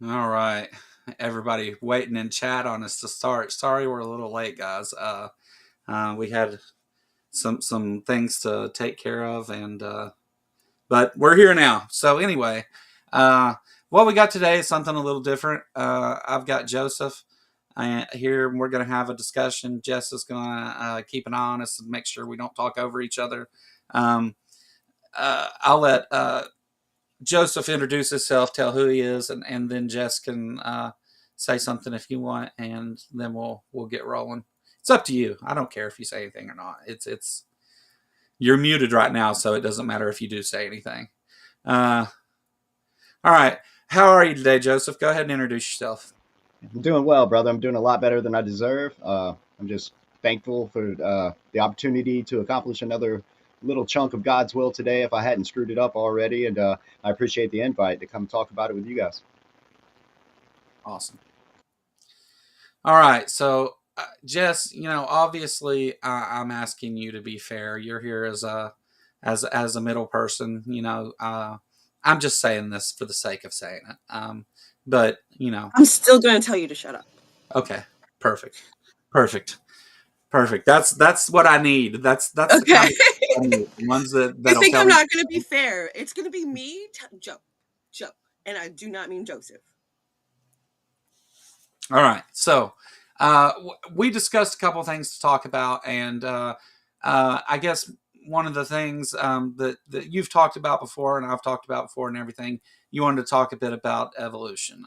All right. Everybody waiting in chat on us to start. Sorry we're a little late, guys. We had some things to take care of, and but we're here now. So anyway, uh, what we got today is something a little different. I've got Joseph here, and we're going to have a discussion. Jess is going to keep an eye on us and make sure we don't talk over each other. Um, I'll let Joseph introduce himself, tell who he is, and then Jess can say something if you want, and then we'll get rolling. It's up to you. I don't care if you say anything or not. It's you're muted right now, so it doesn't matter if you do say anything. Uh, all right. How are you today, Joseph? Go ahead and introduce yourself. I'm doing well, brother. I'm doing a lot better than I deserve. I'm just thankful for the opportunity to accomplish another little chunk of God's will today if I hadn't screwed it up already. And I appreciate the invite to come talk about it with you guys. Awesome. All right. So, Jess, obviously, I'm asking you to be fair. You're here as a middle person. I'm just saying this for the sake of saying it. But I'm still going to tell you to shut up. okay, perfect, perfect, perfect. That's what I need. That's the Okay. kind of I need. The ones You that'll think tell I'm me. not going to be fair? It's going to be me, Joe, and I do not mean Joseph. All right. So we discussed a couple things to talk about, and I guess one of the things that you've talked about before, and I've talked about before, and everything, you wanted to talk a bit about evolution.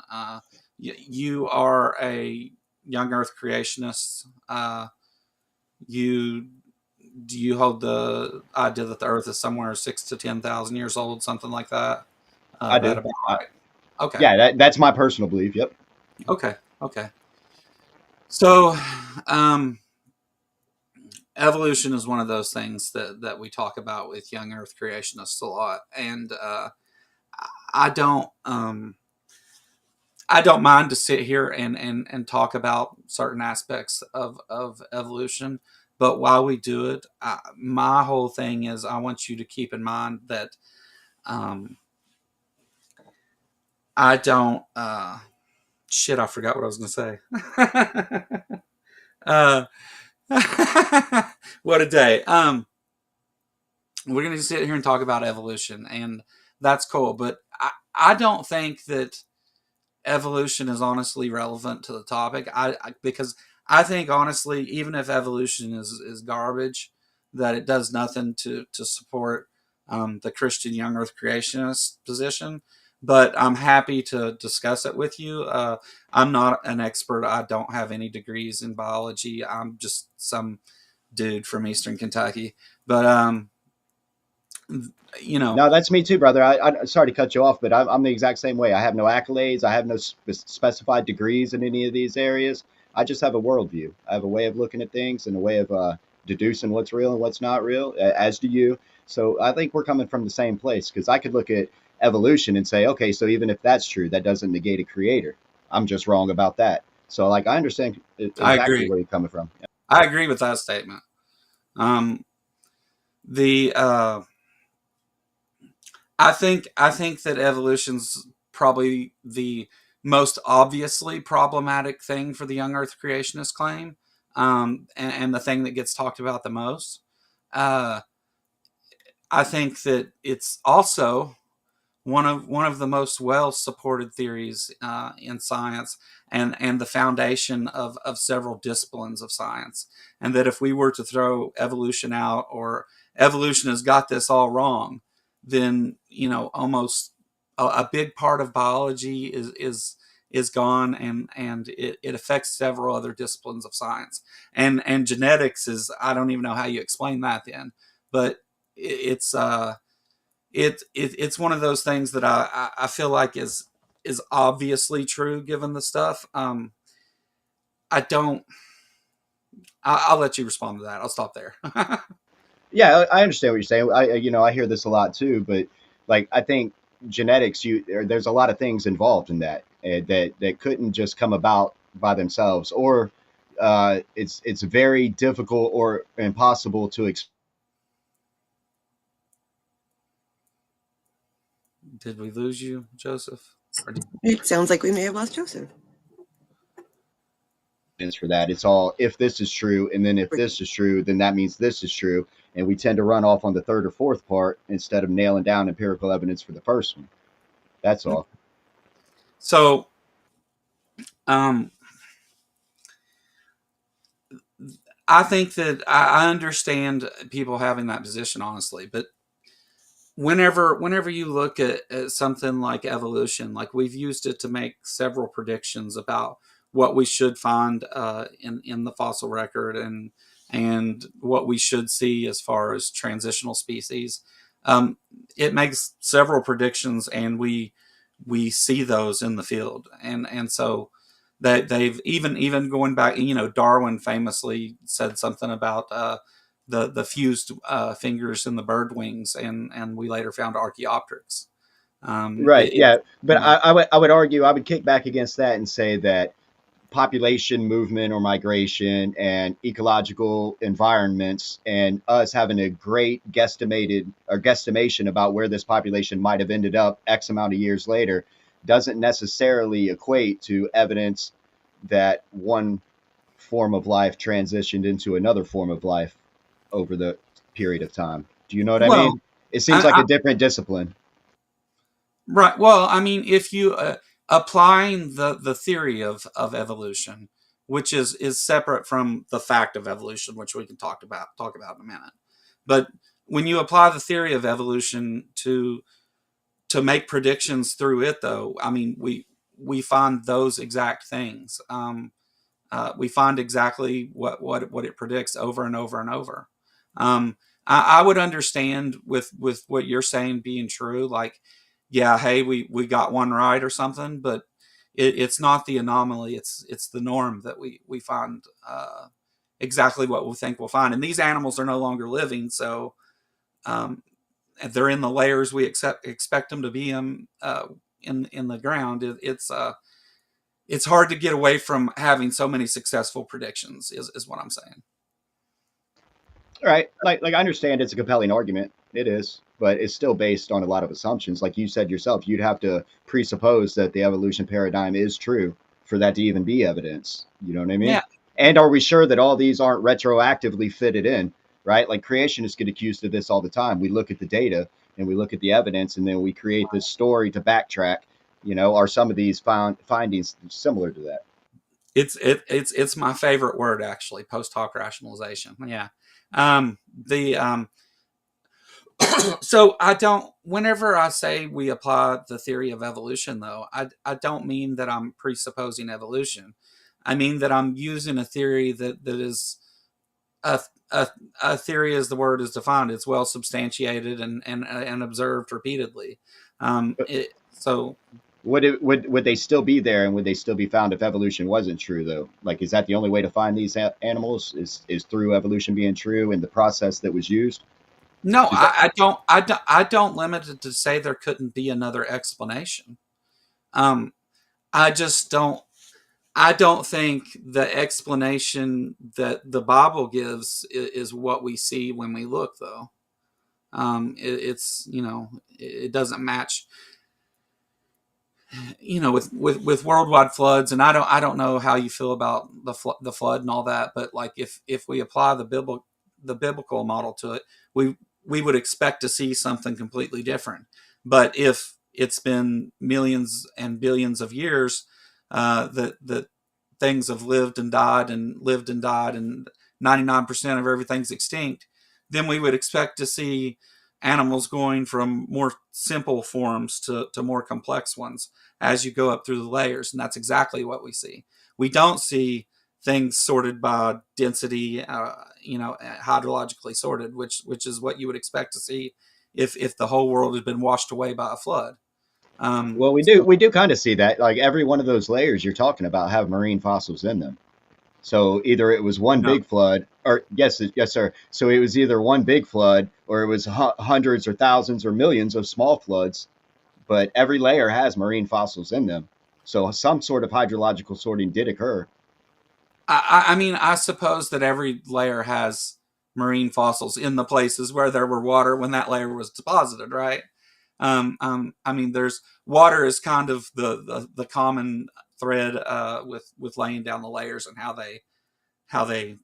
You are a young Earth creationist. You do you hold the idea that the Earth is somewhere 6 to 10,000 years old, something like that? I That do. about right? Okay. Yeah, that's my personal belief. Yep. Okay. Okay. So, um, evolution is one of those things that we talk about with young Earth creationists a lot, and I don't I don't mind to sit here and talk about certain aspects of evolution. But while we do it, my whole thing is I want you to keep in mind that um, I don't. Shit, I forgot what I was going to say. uh, what a day. We're going to sit here and talk about evolution, and that's cool. But I don't think that evolution is honestly relevant to the topic. Because I think honestly, even if evolution is garbage, that it does nothing to support the Christian young Earth creationist position. But I'm happy to discuss it with you. I'm not an expert. I don't have any degrees in biology. I'm just some dude from Eastern Kentucky. But you know, No, that's me too, brother. I sorry to cut you off, but I'm the exact same way. I have no accolades. I have no specified degrees in any of these areas. I just have a worldview. I have a way of looking at things and a way of deducing what's real and what's not real, as do you. So I think we're coming from the same place because I could look at evolution and say, okay, so even if that's true, that doesn't negate a creator. I'm just wrong about that. So like I understand I exactly agree. where you're coming from. I agree with that statement. Um, the I think that evolution's probably the most obviously problematic thing for the young Earth creationist claim, and the thing that gets talked about the most. Uh, I think that it's also one of the most well supported theories in science, and the foundation of several disciplines of science. And that if we were to throw evolution out, or evolution has got this all wrong, then almost a big part of biology is gone, and it affects several other disciplines of science. And genetics is, I don't even know how you explain that then, but it's it's one of those things that I feel like is obviously true given the stuff. I don't. I'll let you respond to that. I'll stop there. Yeah, I understand what you're saying. I hear this a lot too, but like I think genetics, there's a lot of things involved in that that couldn't just come about by themselves, or it's very difficult or impossible to Did we lose you, Joseph? It sounds like we may have lost Joseph. For that. It's all if this is true, and then if this is true, then that means this is true. And we tend to run off on the third or fourth part instead of nailing down empirical evidence for the first one. That's all. So, um, I think that I understand people having that position, honestly, but whenever you look at something like evolution, like we've used it to make several predictions about what we should find in the fossil record and what we should see as far as transitional species. Um, it makes several predictions, and we see those in the field, and so that they've even going back, Darwin famously said something about the fused fingers in the bird wings, and we later found Archaeopteryx. Right. Yeah. But Yeah. I would argue I would kick back against that and say that population movement or migration and ecological environments and us having a great guesstimation about where this population might have ended up X amount of years later doesn't necessarily equate to evidence that one form of life transitioned into another form of life over the period of time. Do you know what I Well, mean? It seems like I, a different discipline. right. Well, I mean, if you applying the theory of evolution, which is separate from the fact of evolution, which we can talk about in a minute, but when you apply the theory of evolution to make predictions through it, though, I mean, we find those exact things. We find exactly what it predicts over and over and over. Um, I would understand with what you're saying being true, like, yeah, hey, we got one right or something, but it's not the anomaly; it's the norm that we find exactly what we think we'll find. And these animals are no longer living, so um, they're in the layers we expect them to be in the ground. It's hard to get away from having so many successful predictions. Is what I'm saying. All right, like I understand it's a compelling argument. It is, but it's still based on a lot of assumptions. Like you said yourself, you'd have to presuppose that the evolution paradigm is true for that to even be evidence. You know what I mean? Yeah. And are we sure that all these aren't retroactively fitted in? Right? Like creationists get accused of this all the time. We look at the data and we look at the evidence, and then we create this story to backtrack. Are some of these findings similar to that? It's my favorite word, actually. Post hoc rationalization. Yeah. The So I don't. Whenever I say we apply the theory of evolution, though, I don't mean that I'm presupposing evolution. I mean that I'm using a theory that is a, a, a theory, as the word is defined. It's well substantiated and observed repeatedly. So Would they still be there, and would they still be found if evolution wasn't true though? Like, is that the only way to find these animals is through evolution being true and the process that was used? no, Is that I don't limit it to say there couldn't be another explanation. Um, I just don't. I don't think the explanation that the Bible gives is what we see when we look, though. It's it doesn't match, with worldwide floods. And I don't know how you feel about the flood and all that, but like if we apply the biblical model to it, we would expect to see something completely different. But if it's been millions and billions of years, that things have lived and died and lived and died, and 99% of everything's extinct, then we would expect to see animals going from more simple forms to more complex ones as you go up through the layers. And that's exactly what we see. We don't see things sorted by density, hydrologically sorted, which is what you would expect to see if the whole world had been washed away by a flood. well, we do So we do kind of see that. Like every one of those layers you're talking about have marine fossils in them. So either it was one no, big flood, or yes, sir. So it was either one big flood, or it was hundreds or thousands or millions of small floods. But every layer has marine fossils in them. So some sort of hydrological sorting did occur. I mean, I suppose that every layer has marine fossils in the places where there were water when that layer was deposited, right? I mean, there's water is kind of the common thread with laying down the layers and how they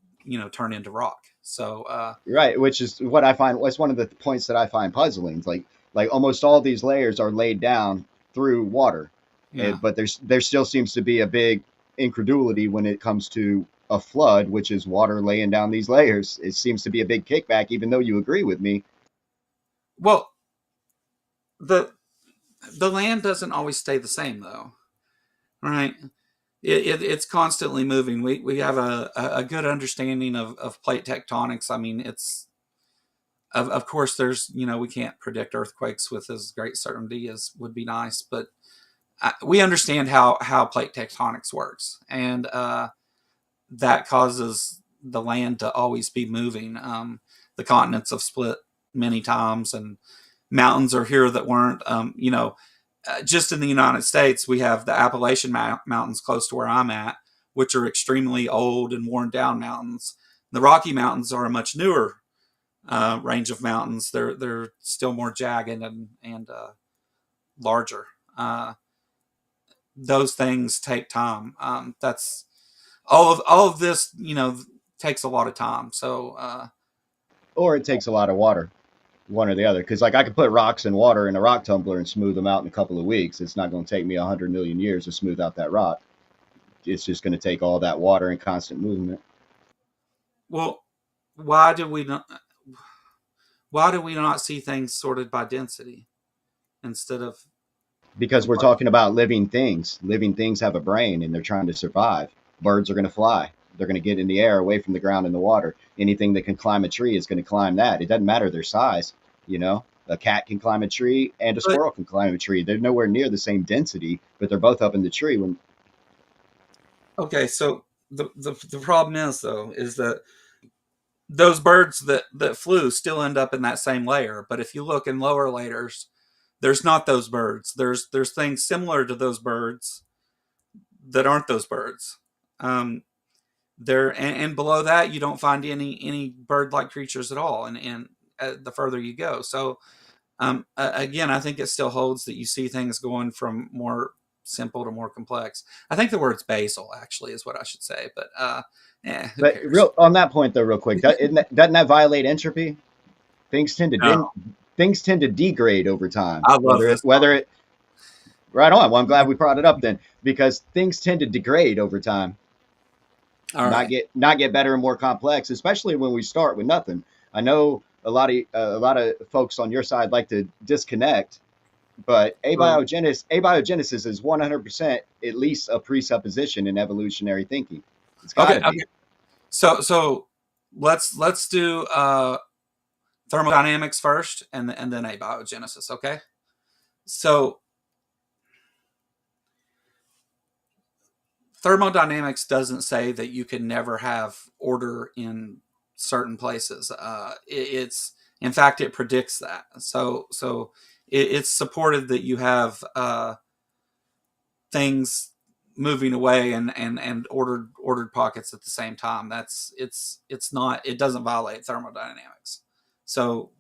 turn into rock. So Right, which is what I find. That's one of the points that I find puzzling. It's like almost all these layers are laid down through water, yeah. but there still seems to be a big incredulity when it comes to a flood, which is water laying down these layers. It seems to be a big kickback, even though you agree with me. Well, the the land doesn't always stay the same though, right? It's constantly moving. We have a good understanding of plate tectonics. I mean, it's of course there's we can't predict earthquakes with as great certainty as would be nice, but we understand how plate tectonics works, and that causes the land to always be moving. The continents have split many times, and mountains are here that weren't. Just in the United States, we have the Appalachian Mountains close to where I'm at, which are extremely old and worn down mountains. The Rocky Mountains are a much newer range of mountains. They're still more jagged and larger. Those things take time. That's all of this. Takes a lot of time. So Or it takes a lot of water, one or the other. Because like I could put rocks and water in a rock tumbler and smooth them out in a couple of weeks. It's not going to take me 100 million years to smooth out that rock. It's just going to take all that water and constant movement. well, why do we not? Why do we not see things sorted by density instead of Because we're complexity? talking about living things. Living things have a brain and they're trying to survive. Birds are going to fly. They're going to get in the air away from the ground and the water. Anything that can climb a tree is going to climb that. It doesn't matter their size. You know, a cat can climb a tree and a But squirrel can climb a tree. They're nowhere near the same density, but they're both up in the tree. When okay, so the problem is though is that those birds that flew still end up in that same layer. But if you look in lower layers, there's not those birds. There's things similar to those birds that aren't those birds. Um, there and below that you don't find any bird like creatures at all. And the further you go, so again, I think it still holds that you see things going from more simple to more complex. I think the word's basal actually is what I should say, but who but cares? real on that point though, real quick, doesn't that violate entropy? Things tend to No, things tend to degrade over time. I love this Whether topic. it right on. Well, I'm glad we brought it up then because things tend to degrade over time, All right. not get better and more complex, especially when we start with nothing. I know a lot of folks on your side like to disconnect, but So, abiogenesis is 100% at least a presupposition in evolutionary thinking. It's got okay, to be. okay. So let's do thermodynamics first, and then abiogenesis. Okay. So thermodynamics doesn't say that you can never have order in certain places. It's in fact it predicts that. So it's supported that you have things moving away and ordered pockets at the same time. It's not it doesn't violate thermodynamics. So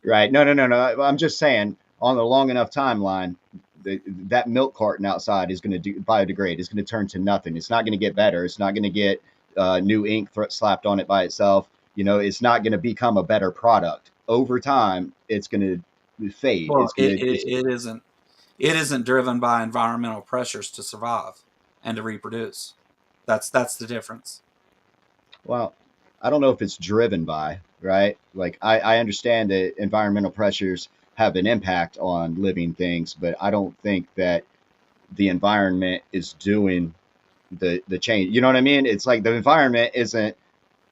Right. No, no, no, no. I'm just saying on a long enough timeline, that milk carton outside is going to biodegrade. It's going to turn to nothing. It's not going to get better. It's not going to get new ink slapped on it by itself. You know, it's not going to become a better product. Over time, it's going to fade. well, It's going to, it's, it isn't driven by environmental pressures to survive and to reproduce. That's the difference. well, I don't know if it's driven by, right? Like, I understand that environmental pressures have an impact on living things, but I don't think that the environment is doing the change. You know what I mean? It's like the environment isn't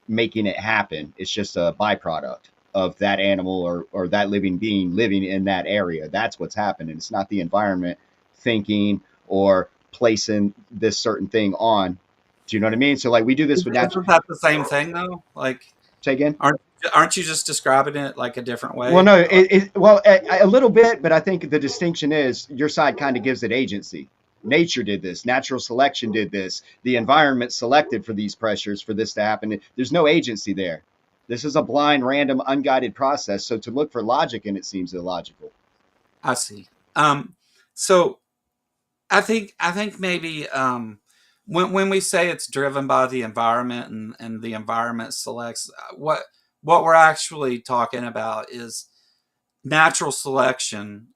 making it happen. It's just a byproduct of that animal or that living being living in that area. That's what's happening. It's not the environment thinking or placing this certain thing on. Do you know what I mean? So like we do this with natural. Isn't that the same thing though? Like, Say again. aren't you just describing it like a different Well, way? no, well a little bit, but I think the distinction is your side kind of gives it agency. Nature did this, natural selection did this, the environment selected for these pressures for this to happen. There's no agency there. This is a blind, random, unguided process. So to look for logic in it seems illogical. I see. So I think maybe when we say it's driven by the environment and the environment selects what we're actually talking about is natural selection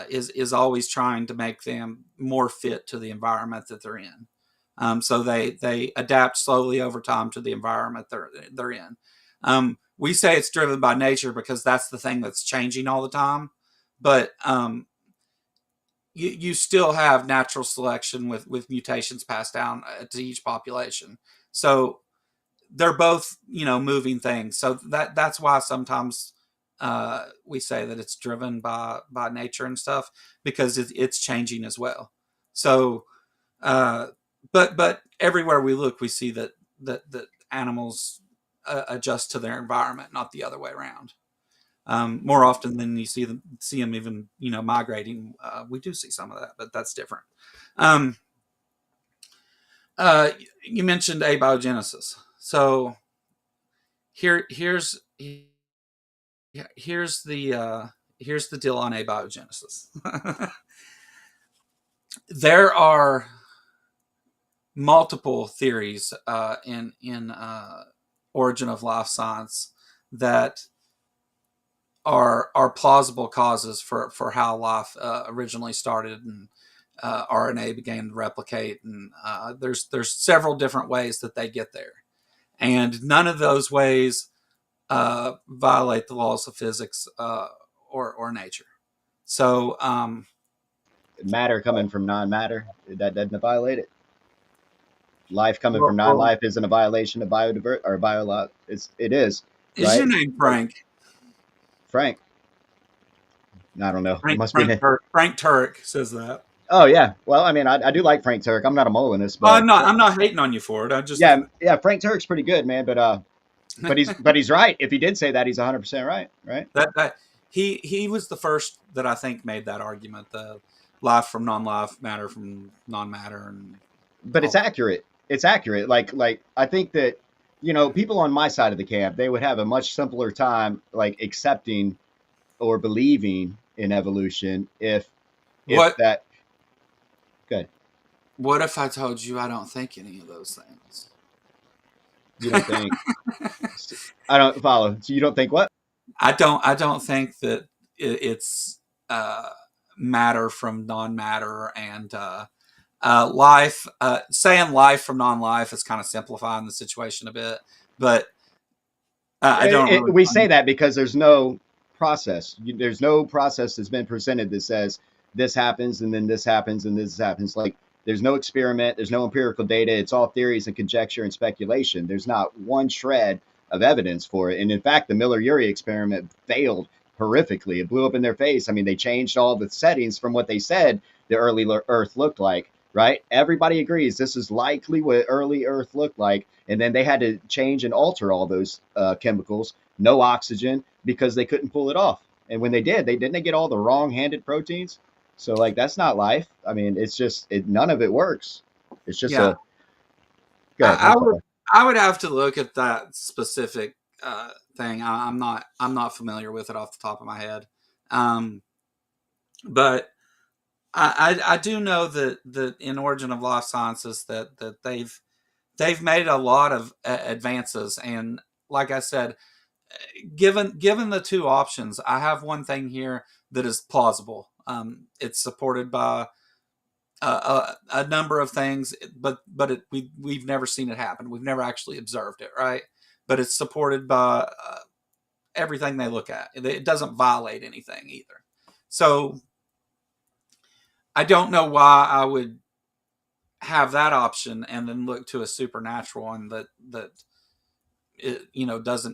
is always trying to make them more fit to the environment that they're in. So they adapt slowly over time to the environment they're in. We say it's driven by nature because that's the thing that's changing all the time. But you still have natural selection with mutations passed down to each population. So they're both moving things. So that's why sometimes we say that it's driven by nature and stuff because it's changing as well. So uh, but everywhere we look, we see that animals adjust to their environment, not the other way around. More often than you see them even migrating. We do see some of that, but that's different. Um, uh, you mentioned abiogenesis, so here's here's the here's the deal on abiogenesis. There are multiple theories in origin of life science that are plausible causes for how life originally started and RNA began to replicate, and there's several different ways that they get there, and none of those ways violate the laws of physics or nature. So Matter coming from non-matter, that doesn't violate it. Life coming from well, non-life isn't a violation of biodiversity or bio. It is, is your right? name Like Frank? Frank. I don't know. It Frank must be. Frank Frank Turek says that. Oh yeah. Well, I mean, I do like Frank Turk. I'm not a Molinist, Well, but I'm not hating on you for it. I just yeah. Frank Turk's pretty good, man. But he's right. If he did say that, he's 100% right. Right. that he was the first that I think made that argument. The life from non-life, matter from non-matter, and But all it's that. accurate. It's accurate. Like I think that people on my side of the camp, they would have a much simpler time like accepting or believing in evolution if What that good. what if I told you I don't think any of those things? You don't think I don't follow. So you don't think what? I don't think that it's uh, matter from non-matter and life. Saying life from non-life is kind of simplifying the situation a bit, but I don't really. We say that because there's no process. There's no process that's been presented that says this happens and then this happens and this happens. Like there's no experiment, there's no empirical data. It's all theories and conjecture and speculation. There's not one shred of evidence for it. And in fact, the Miller-Urey experiment failed horrifically. It blew up in their face. I mean, they changed all the settings from what they said the early Earth looked like. Right? Everybody agrees this is likely what early Earth looked like, and then they had to change and alter all those chemicals, no oxygen, because they couldn't pull it off. And when they did, they get all the wrong-handed proteins. So like that's not life. I mean, it's just none of it works. It's just Yeah, a good. I, I'm I would sorry. I would have to look at that specific thing. I'm not familiar with it off the top of my head, um, but I do know that in Origin of Life Sciences that they've made a lot of advances, and like I said, given the two options, I have one thing here that is plausible. It's supported by a number of things, we've never seen it happen. We've never actually observed it, right? But it's supported by everything they look at. It doesn't violate anything either. So I don't know why I would have that option and then look to a supernatural one that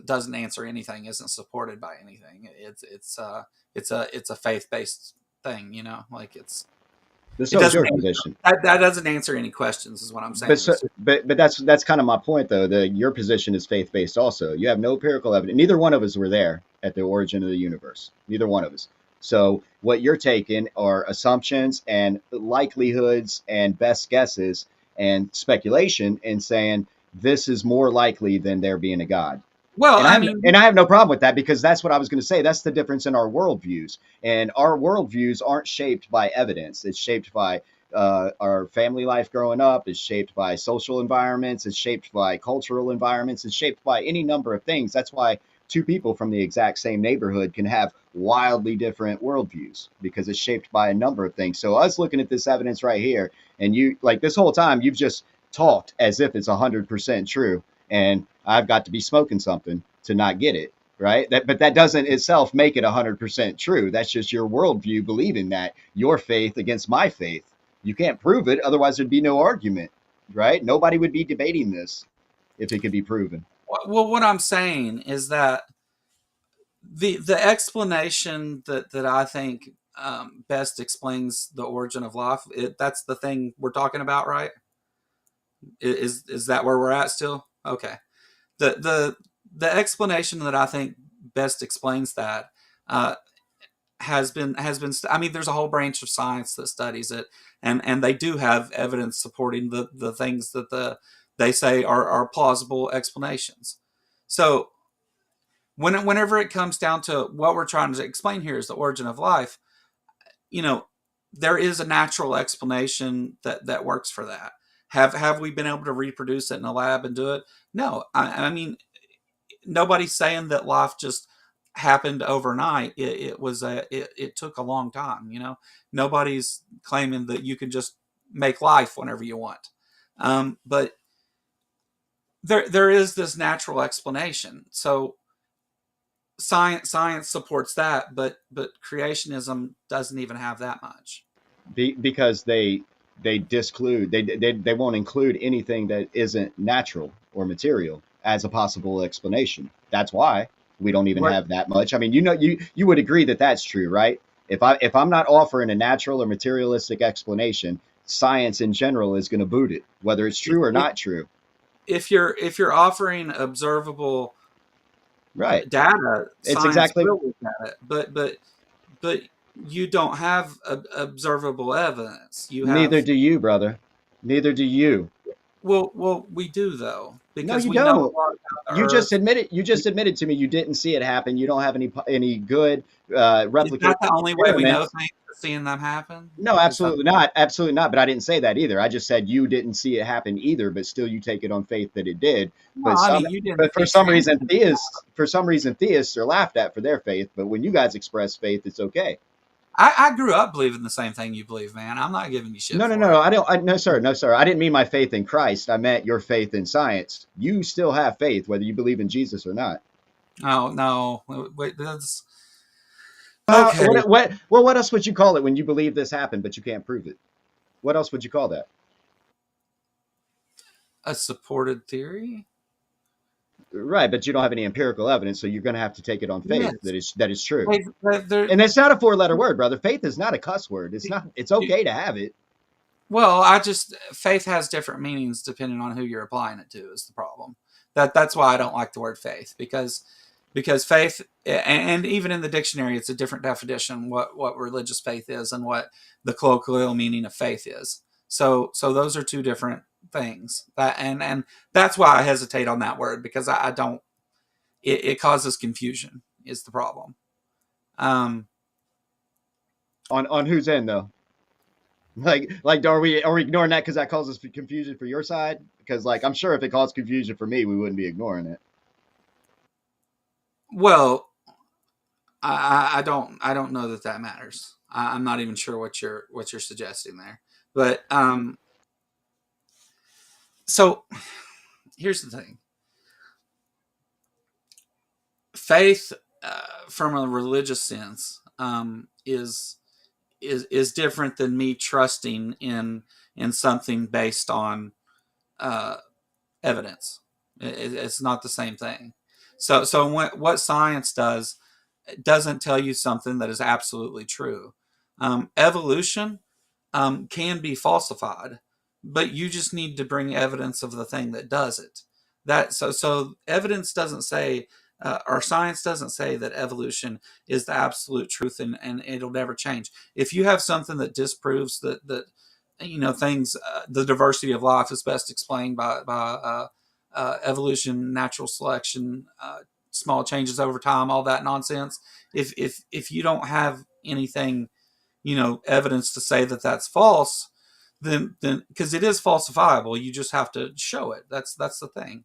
doesn't answer anything, isn't supported by anything. It's a faith based thing, like it So is doesn't your answer, position. that doesn't answer any questions, is what I'm But saying. so, but that's kind of my point though. Your position is faith based also. You have no empirical evidence. Neither one of us were there at the origin of the universe. Neither one of us. So what you're taking are assumptions and likelihoods and best guesses and speculation and saying this is more likely than there being a God. Well, And I mean, I have no problem with that, because that's what I was going to say. That's the difference in our worldviews, and our worldviews aren't shaped by evidence. It's shaped by our family life growing up. It's shaped by social environments. It's shaped by cultural environments. It's shaped by any number of things. That's why two people from the exact same neighborhood can have wildly different worldviews, because it's shaped by a number of things. So us looking at this evidence right here, and you, like, this whole time you've just talked as if it's 100% true, and I've got to be smoking something to not get it, right? But that doesn't itself make it 100% true. That's just your worldview believing that, your faith against my faith. You can't prove it, otherwise there'd be no argument, right? Nobody would be debating this if it could be proven. well, what I'm saying is that the explanation that I think best explains the origin of life. That's the thing we're talking about, right? Is that where we're at still? Okay. The explanation that I think best explains that uh, I mean, there's a whole branch of science that studies it, and they do have evidence supporting the things that they say are plausible explanations. So whenever it comes down to what we're trying to explain here is the origin of life, you know, there is a natural explanation that works for that. Have we been able to reproduce it in a lab and do it? No. I mean, nobody's saying that life just happened overnight. It took a long time. You know, nobody's claiming that you can just make life whenever you want. But there is this natural explanation. So science supports that, but creationism doesn't even have that much. Because they disclude, they won't include anything that isn't natural or material as a possible explanation. That's why we don't even What have that much. I mean, you would agree that that's true, right? If I'm not offering a natural or materialistic explanation, science in general is going to boot it, whether it's true or if, not true. if you're offering observable Right. data, It's science exactly. will look at it. But you don't have observable evidence. You Neither have do you, brother. Neither do you. well, we do though No, because you we know don't. a lot about the You just Earth. admitted. You just admitted to me you didn't see it happen. You don't have any good Is that replicated the only way we know experiments. things? Seeing them happen? No, Is that absolutely not. Absolutely not. But I didn't say that either. I just said you didn't see it happen either, but still you take it on faith that it did. no? But I some mean, you didn't but see creation. for some reason theists are laughed at for their faith, but when you guys express faith, it's okay. I grew up believing the same thing you believe, man. I'm not giving you shit No, no, for no. it. I don't. No, sir. No, sir. I didn't mean my faith in Christ. I meant your faith in science. You still have faith, whether you believe in Jesus or not. Oh no, wait, that's What? okay. Well, what else would you call it when you believe this happened, but you can't prove it? What else would you call that? A supported theory? Right, but you don't have any empirical evidence, so you're going to have to take it on faith Yes. that is true. There, And it's not a four-letter word, brother. Faith is not a cuss word. It's not. It's okay to have it. well, I just faith has different meanings depending on who you're applying it to. Is the problem that's why I don't like the word faith because faith and even in the dictionary it's a different definition what religious faith is and what the colloquial meaning of faith is. So those are two different things. That and that's why I hesitate on that word because I don't. It causes confusion. Is the problem. Um, On whose end though? Are we ignoring that because that causes confusion for your side? Because like I'm sure if it caused confusion for me, we wouldn't be ignoring it. well, I don't know that matters. I'm not even sure what you're suggesting there. But so here's the thing: faith, from a religious sense, is different than me trusting in something based on uh, evidence. It's not the same thing. So what science does it doesn't tell you something that is absolutely true. Evolution can be falsified, but you just need to bring evidence of the thing that does it. So evidence doesn't say or science doesn't say that evolution is the absolute truth and it'll never change. If you have something that disproves that things the diversity of life is best explained by evolution, natural selection, small changes over time, all that nonsense. If you don't have anything, evidence to say that that's false, then because it is falsifiable, you just have to show it. That's the thing.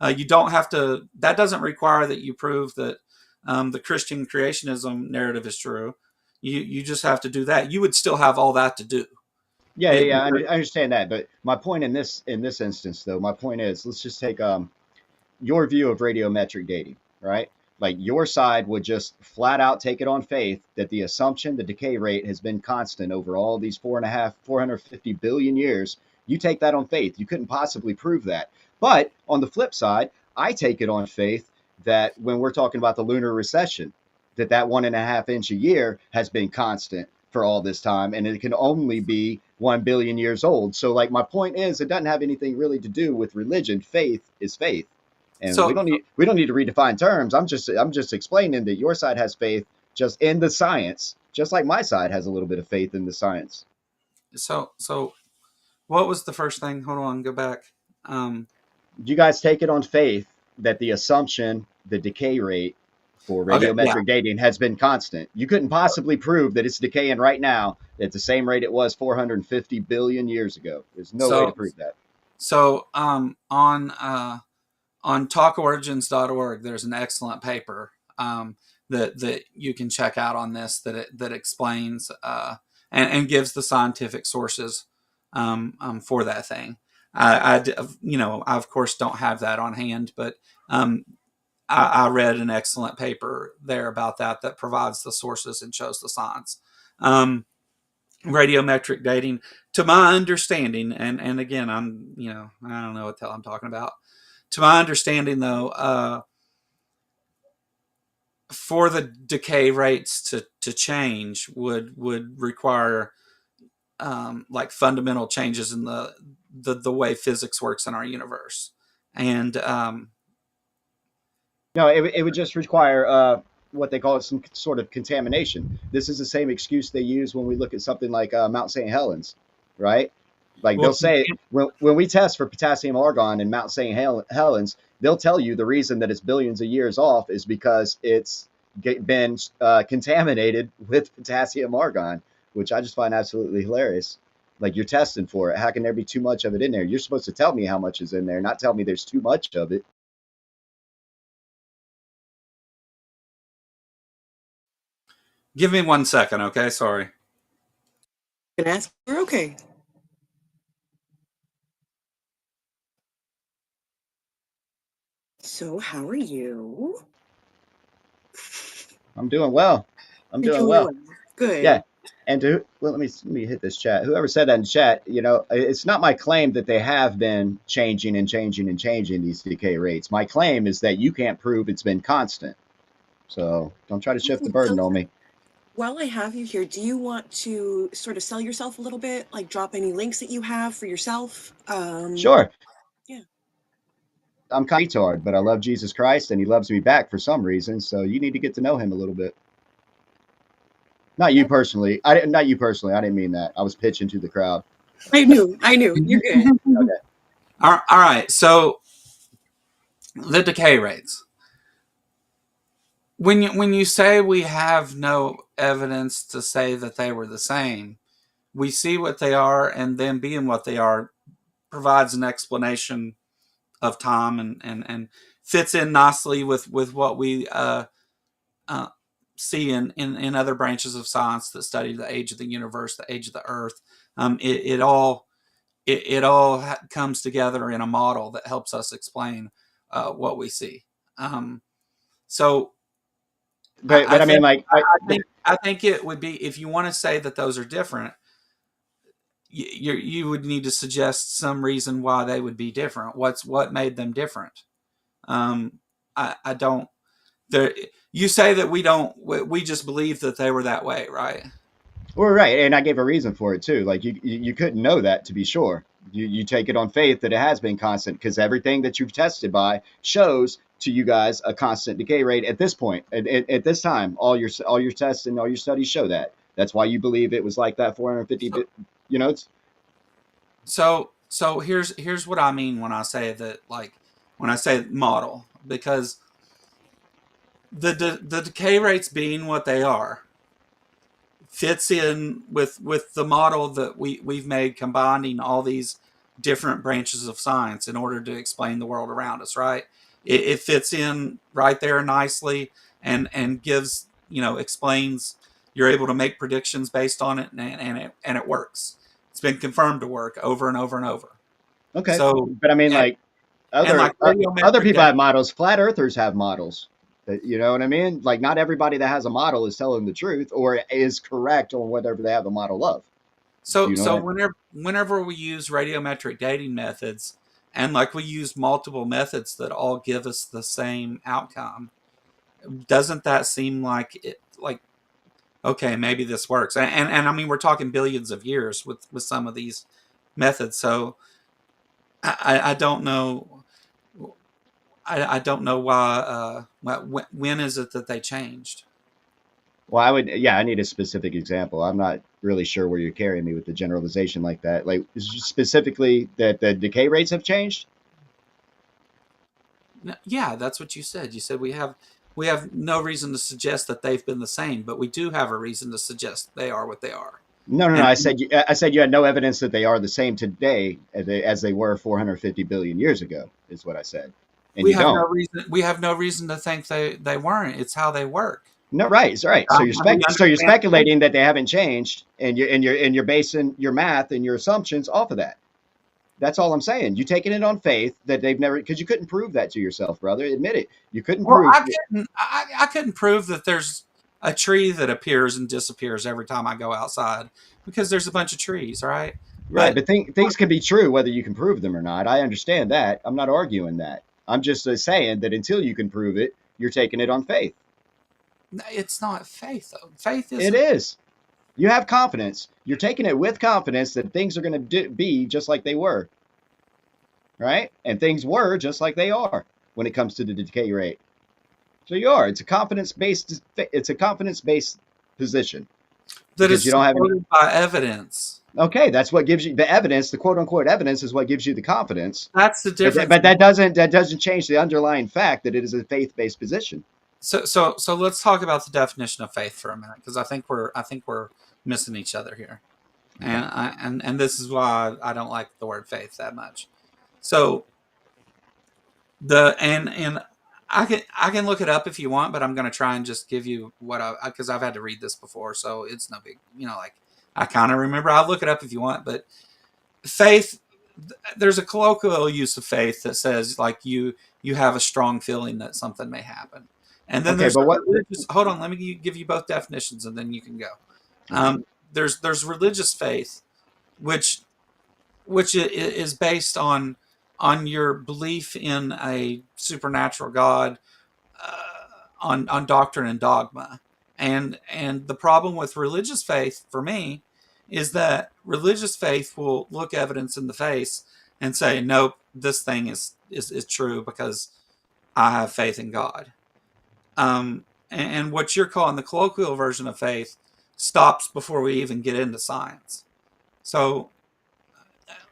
You don't have to. That doesn't require that you prove that the Christian creationism narrative is true. You just have to do that. You would still have all that to do. Yeah, It, yeah, I understand that, but my point in this instance, though, my point is, let's just take your view of radiometric dating, right? Like your side would just flat out take it on faith that the assumption the decay rate has been constant over all these 450 billion years. You take that on faith. You couldn't possibly prove that. But on the flip side, I take it on faith that when we're talking about the lunar recession, that 1.5 inch a year has been constant for all this time, and it can only be 1 billion years old. So, like, my point is, it doesn't have anything really to do with religion. Faith is faith, and so we don't need to redefine terms. I'm just explaining that your side has faith just in the science, just like my side has a little bit of faith in the science. so what was the first thing? Hold on, go back. Um, You guys take it on faith that the assumption, the decay rate for okay, yeah. radiometric dating has been constant. You couldn't possibly prove that it's decaying right now at the same rate it was 450 billion years ago. There's no way to So prove that. on talkorigins.org, there's an excellent paper that you can check out on this that explains and gives the scientific sources for that thing. I of course don't have that on hand, but um, I read an excellent paper there about that provides the sources and shows the science. Radiometric dating, to my understanding, and again, I don't know what the hell I'm talking about. To my understanding, though, for the decay rates to change would require like fundamental changes in the way physics works in our universe, and No, it would just require what they call some sort of contamination. This is the same excuse they use when we look at something like Mount St. Helens, right? Like they'll well, say when we test for potassium argon in Mount St. Helens, they'll tell you the reason that it's billions of years off is because it's been contaminated with potassium argon, which I just find absolutely hilarious. Like you're testing for it. How can there be too much of it in there? You're supposed to tell me how much is in there, not tell me there's too much of it. give me 1 second, okay? Sorry. Can ask her, okay. So, how are you? I'm doing well. I'm You're doing doing well. well. Good. Yeah. And let me hit this chat. Whoever said that in chat, it's not my claim that they have been changing and changing and changing these decay rates. My claim is that you can't prove it's been constant. So don't try to shift the burden So, on me. while I have you here, do you want to sort of sell yourself a little bit? Like drop any links that you have for yourself? Sure, Yeah. I'm kind of retard, but I love Jesus Christ and he loves me back for some reason. So you need to get to know him a little bit. Not you personally. Not you personally. I didn't mean that. I was pitching to the crowd. I knew. You're good. Okay. All right. So the decay rates. When you say we have no evidence to say that they were the same, we see what they are, and then being what they are provides an explanation of time and fits in nicely with what we uh, see in other branches of science that study the age of the universe, the age of the Earth. It all comes together in a model that helps us explain what we see. So But I mean, like, I think it would be, if you want to say that those are different, you would need to suggest some reason why they would be different. What made them different? Um, I don't. There, you say that we just believe that they were that way, right? well, right, and I gave a reason for it too. Like you couldn't know that to be sure. You take it on faith that it has been constant because everything that you've tested by shows to you guys a constant decay rate at this point. At this time, all your tests and all your studies show that. That's why you believe it was like that 450. So You know, it's so here's what I mean when I say that, like, when I say model, because the decay rates being what they are fits in with the model that we've made, combining all these different branches of science in order to explain the world around us, right? It fits in right there nicely, and gives, explains. You're able to make predictions based on it, and it works. It's been confirmed to work over and over and over. Okay, So, but I mean, and, like and like other radiometric people data. have models. Flat earthers have models. You know what I mean? Like, not everybody that has a model is telling the truth or is correct on whatever they have a model of. Do So you know so what whenever we use radiometric dating methods, and like we use multiple methods that all give us the same outcome, doesn't that seem like it, like, okay, maybe this works? And I mean, we're talking billions of years with some of these methods. So I don't know. I don't know why. When is it that they changed? Well, I would, yeah, I need a specific example. I'm not really sure where you're carrying me with the generalization like that. Like, specifically that the decay rates have changed. Yeah, that's what you said. You said we have no reason to suggest that they've been the same, but we do have a reason to suggest they are what they are. No, no, no. And I said you had no evidence that they are the same today as they were 450 billion years ago. Is what I said, and we you have no don't. reason we have no reason to think they weren't. It's how they work. No, right, it's right. We So you're understand. speculating that they haven't changed, and you're basing your math and your assumptions off of that. That's all I'm saying. You taking it on faith that they've never, because you couldn't prove that to yourself, brother. Admit it. You couldn't Well, prove. I couldn't prove that there's a tree that appears and disappears every time I go outside, because there's a bunch of trees, right? Right, But but things can be true whether you can prove them or not. I understand that. I'm not arguing that. I'm just saying that until you can prove it, you're taking it on faith. it's not faith, though. Faith It isn't. is. You have confidence. You're taking it with confidence that things are going to be just like they were, right? And things were just like they are when it comes to the decay rate. So you are. It's a confidence based. It's a confidence based position That because is you don't have any. supported by evidence. Okay, that's what gives you the evidence. The quote unquote evidence is what gives you the confidence. That's the But difference. that doesn't change the underlying fact that it is a faith based position. So let's talk about the definition of faith for a minute, because I think we're missing each other here, Okay. and this is why I don't like the word faith that much. So the and I can look it up if you want, but I'm going to try and just give you what I, because I've had to read this before, so it's no big, like, I kind of remember. I'll look it up if you want, but faith, there's a colloquial use of faith that says, like, you have a strong feeling that something may happen, and then Okay, there's but a what? religious. Hold on, let me give you both definitions, and then you can go. Okay. There's religious faith, which is based on your belief in a supernatural God, on doctrine and dogma. And the problem with religious faith for me is that religious faith will look evidence in the face and say, nope, this thing is true because I have faith in God. And what you're calling the colloquial version of faith stops before we even get into science. So,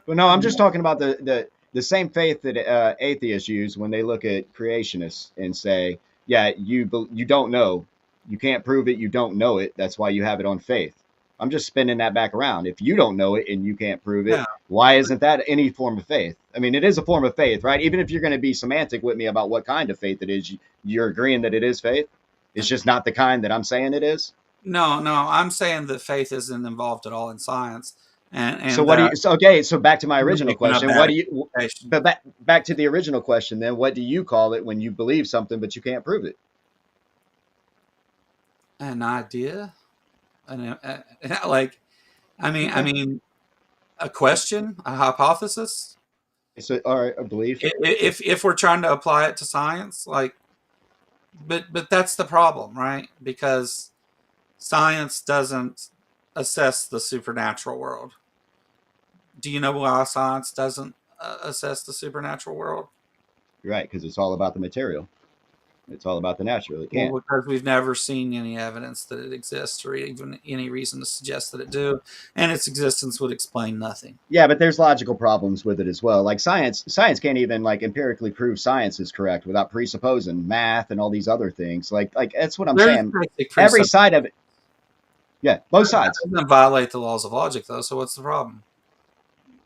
Well, no, I I'm mean, just talking about the same faith that atheists use when they look at creationists and say, "Yeah, you don't know, you can't prove it, you don't know it. That's why you have it on faith." I'm just spinning that back around. If you don't know it and you can't prove it, yeah, why isn't that any form of faith? I mean, it is a form of faith, right? Even if you're going to be semantic with me about what kind of faith it is, you're agreeing that it is faith. It's just not the kind that I'm saying it is. no, I'm saying that faith isn't involved at all in science, and So and what do that you? So okay. So back to my you're original making a question. What bad do you? interpretation. But back to the original question. Then what do you call it when you believe something but you can't prove it? An idea, like, I Okay. mean, a question, a hypothesis. So or a belief. If we're trying to apply it to science, like, but that's the problem, right? Because science doesn't assess the supernatural world. Do you know why science doesn't assess the supernatural world? Right, because it's all about the material. It's all about the natural. It can't. Well, because we've never seen any evidence that it exists, or even any reason to suggest that it do, and its existence would explain nothing. Yeah, but there's logical problems with it as well. Like science can't even like empirically prove science is correct without presupposing math and all these other things. Like that's what I'm There's saying. basic Every presuppositions. side of it, yeah, both That sides. doesn't violate the laws of logic, though. So what's the problem?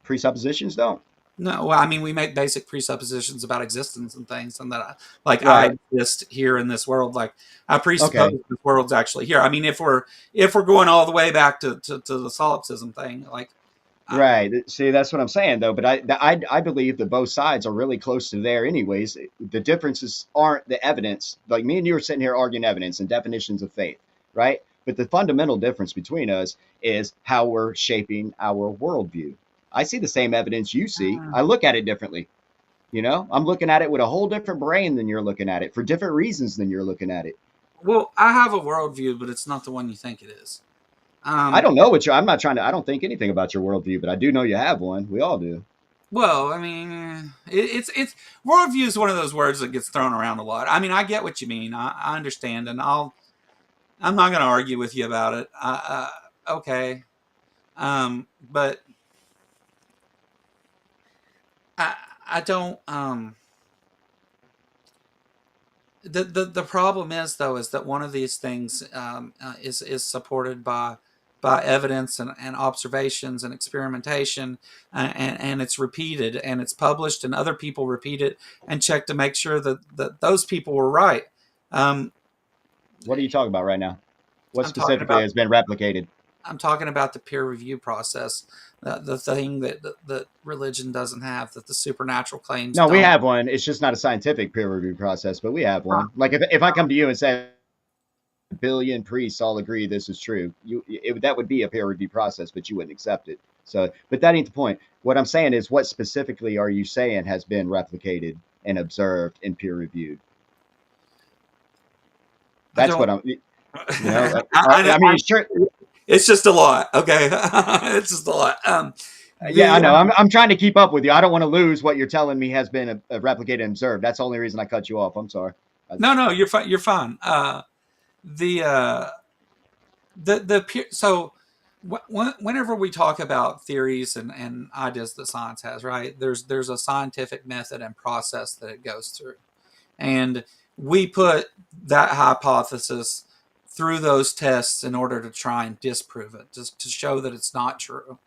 Presuppositions don't. No, well, I mean, we make basic presuppositions about existence and things, and that, like, I Right. exist here in this world. Like, I presuppose Okay. this world's actually here. I mean, if we're going all the way back to the solipsism thing, like, I, Right. See, that's what I'm saying, though. But I believe that both sides are really close to there, anyways. The differences aren't the evidence. Like me and you are sitting here arguing evidence and definitions of faith, right? But the fundamental difference between us is how we're shaping our worldview. I see the same evidence you see. I look at it differently. I'm looking at it with a whole different brain than you're looking at it for different reasons than you're looking at it. well, I have a worldview, but it's not the one you think it is. I Um, don't know what you're. I'm not trying to. I don't think anything about your worldview, but I do know you have one. We all do. well, I mean, it's worldview is one of those words that gets thrown around a lot. I mean, I get what you mean. I understand, and I'm not going to argue with you about it. Okay, but I I don't. The problem is, though, is that one of these things is supported by evidence and observations and experimentation, and it's repeated and it's published, and other people repeat it and check to make sure that those people were right. Um, What are you talking about right now? What I'm talking specifically about has been replicated? I'm talking about the peer review process, the thing that religion doesn't have, that the supernatural claims No, we don't. have one. It's just not a scientific peer review process, but we have one. Like if I come to you and say a billion priests all agree this is true, that would be a peer review process, but you wouldn't accept it. So, but that ain't the point. What I'm saying is, what specifically are you saying has been replicated and observed and peer reviewed? I That's don't. what I'm. I I mean, sure. It's just a lot. Okay, it's just a lot. Yeah, I The know. I'm trying to keep up with you. I don't want to lose what you're telling me has been replicated and observed. That's the only reason I cut you off. I'm sorry. No, you're fine. You're fine. The so whenever we talk about theories and ideas that science has, right? There's a scientific method and process that it goes through, and we put that hypothesis through those tests in order to try and disprove it, just to show that it's not true.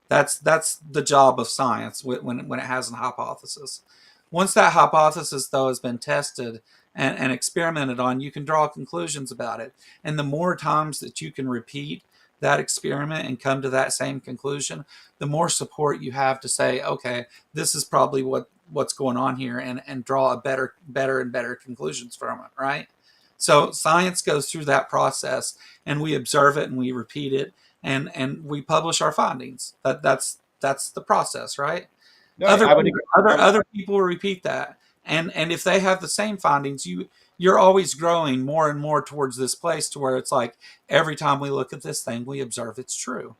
That's the job of science when it has an hypothesis. Once that hypothesis, though, has been tested and experimented on, you can draw conclusions about it. And the more times that you can repeat that experiment and come to that same conclusion, the more support you have to say, okay, this is probably what's going on here, and draw a better and better conclusions from it, right? So science goes through that process, and we observe it and we repeat it, and we publish our findings. That's the process, right? No, Other I would agree. other people repeat that, and if they have the same findings, you're always growing more and more towards this place to where it's like every time we look at this thing, we observe it's true.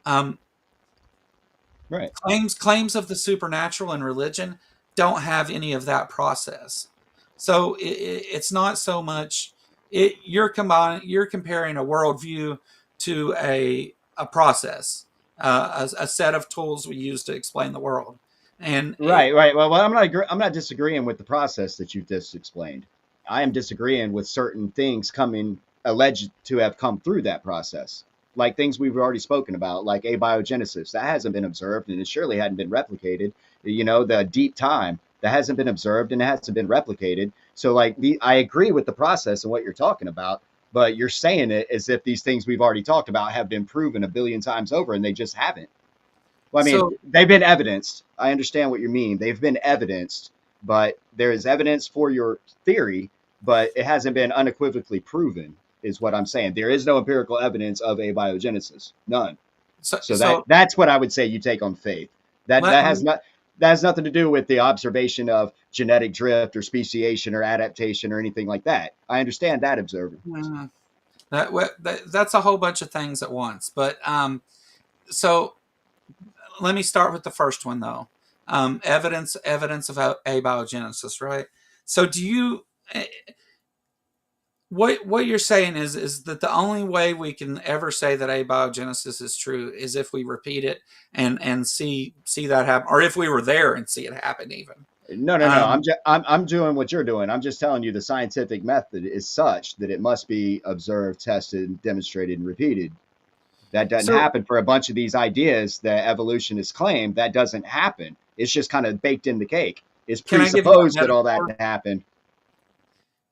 Um, Right. claims of the supernatural and religion don't have any of that process. So it's not so much you're comparing a worldview to a process, a set of tools we use to explain the world, and Right, right. Well, I'm not disagreeing with the process that you've just explained. I am disagreeing with certain things coming alleged to have come through that process, like things we've already spoken about, like abiogenesis that hasn't been observed and it surely hadn't been replicated. The deep time that hasn't been observed and it hasn't been replicated. So, like I agree with the process and what you're talking about, but you're saying it as if these things we've already talked about have been proven a billion times over, and they just haven't. Well, I mean, so they've been evidenced. I understand what you mean. They've been evidenced, but there is evidence for your theory, but it hasn't been unequivocally proven, is what I'm saying. There is no empirical evidence of abiogenesis. None. so So so that's what I would say you take on faith. That let that has not that has nothing to do with the observation of genetic drift or speciation or adaptation or anything like that. I understand that observing. uh, that's a whole bunch of things at once. But so let me start with the first one, though. Evidence of abiogenesis, right? So do you what you're saying is that the only way we can ever say that abiogenesis is true is if we repeat it and see that happen, or if we were there and see it happen even. No, no, no. Um, I'm doing what you're doing. I'm just telling you the scientific method is such that it must be observed, tested, demonstrated, and repeated. That doesn't so happen for a bunch of these ideas that evolution is claimed. That doesn't happen. It's just kind of baked in the cake. It's can I give you a presupposed that all that metaphor? happened.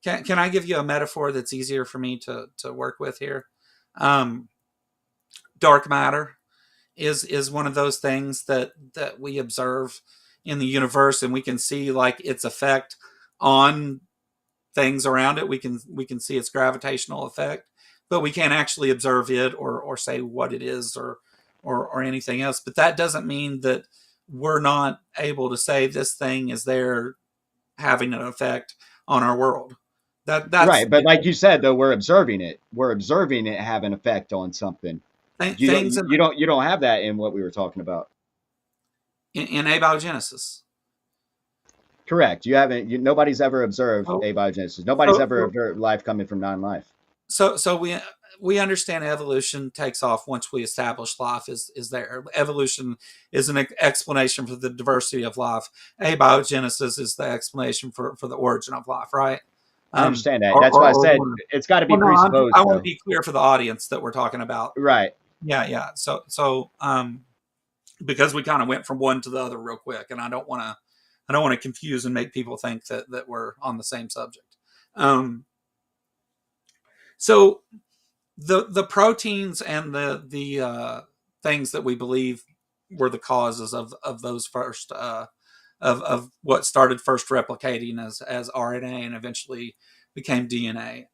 Can I give you a metaphor that's easier for me to work with here? Um, Dark matter is one of those things that we observe in the universe, and we can see like its effect on things around it. We can see its gravitational effect, but we can't actually observe it or say what it is or anything else. But that doesn't mean that we're not able to say this thing is there having an effect on our world. That's Right. But like you said, though, we're observing it. We're observing it have an effect on something. things You don't have that in what we were talking about. in abiogenesis. Correct. You haven't. Nobody's ever observed So, abiogenesis. Nobody's so, ever observed life coming from non-life. so we understand evolution takes off once we establish life is there. Evolution is an explanation for the diversity of life. Abiogenesis is the explanation for the origin of life, right? I Um, understand that. That's why I said or it's got to be well, no, I presupposed, want to though. be clear for the audience that we're talking about. Right. Yeah. So because we kind of went from one to the other real quick, and I don't want to confuse and make people think that we're on the same subject. So the proteins and the things that we believe were the causes of those first of what started first replicating as RNA and eventually became DNA.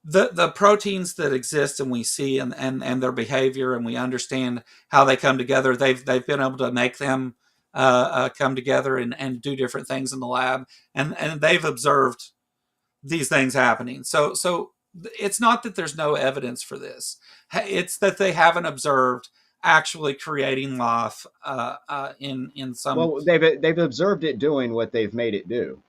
The proteins that exist and we see and their behavior, and we understand how they come together. They've been able to make them come together and do different things in the lab, and they've observed these things happening. So it's not that there's no evidence for this. It's that they haven't observed actually creating life in some. Well, they've observed it doing what they've made it do.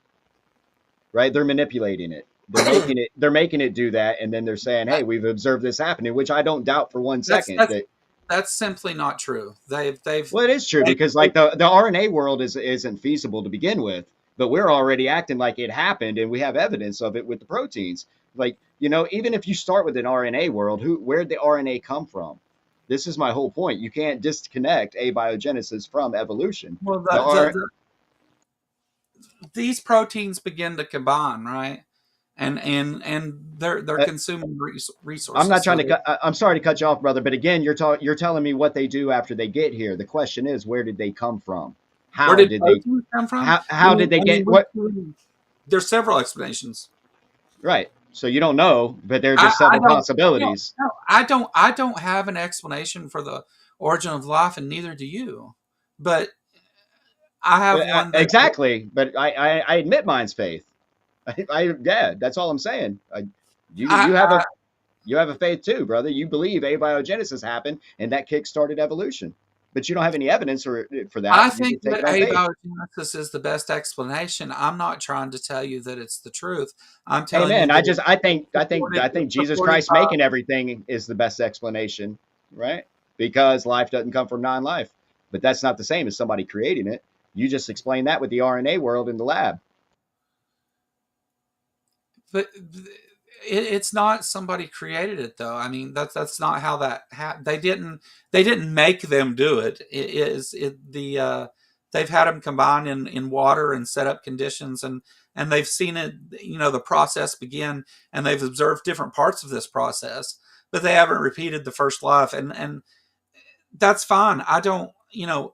Right. They're manipulating it. They're making it do that, and then they're saying, "Hey, we've observed this happening," which I don't doubt for one that's second that's that. that's simply not true. They've Well, it is true they, because like the RNA world isn't feasible to begin with, but we're already acting like it happened, and we have evidence of it with the proteins. Like even if you start with an RNA world, where'd the RNA come from? This is my whole point. You can't disconnect abiogenesis from evolution. well The R, these proteins begin to combine, right? And they're uh, consuming I'm not resources. trying So to cut. I'm sorry to cut you off, brother, but again, you're telling me what they do after they get here. The question is, where did they come from? where How did did they? proteins come from? How did they get what? There's several explanations. Right. So you don't know, but there are I, just I several don't, possibilities. no, I don't have an explanation for the origin of life, and neither do you. But I have one that Exactly, but I admit mine's faith. Yeah, that's all I'm saying. You have I, a faith too, brother. You believe abiogenesis happened and that kick-started evolution, but you don't have any evidence for that. I You think just take that it on faith. abiogenesis is the best explanation. I'm not trying to tell you that it's the truth. I'm telling you Amen. that it's I think it's Jesus supported Christ by. making everything is the best explanation, right? Because life doesn't come from non-life, but that's not the same as somebody creating it. You just explain that with the RNA world in the lab. But it's not somebody created it though. I mean that's not how that they didn't make them do it. It is it the they've had them combine in water and set up conditions, and they've seen it, the process begin, and they've observed different parts of this process, but they haven't repeated the first life, and that's fine. I don't,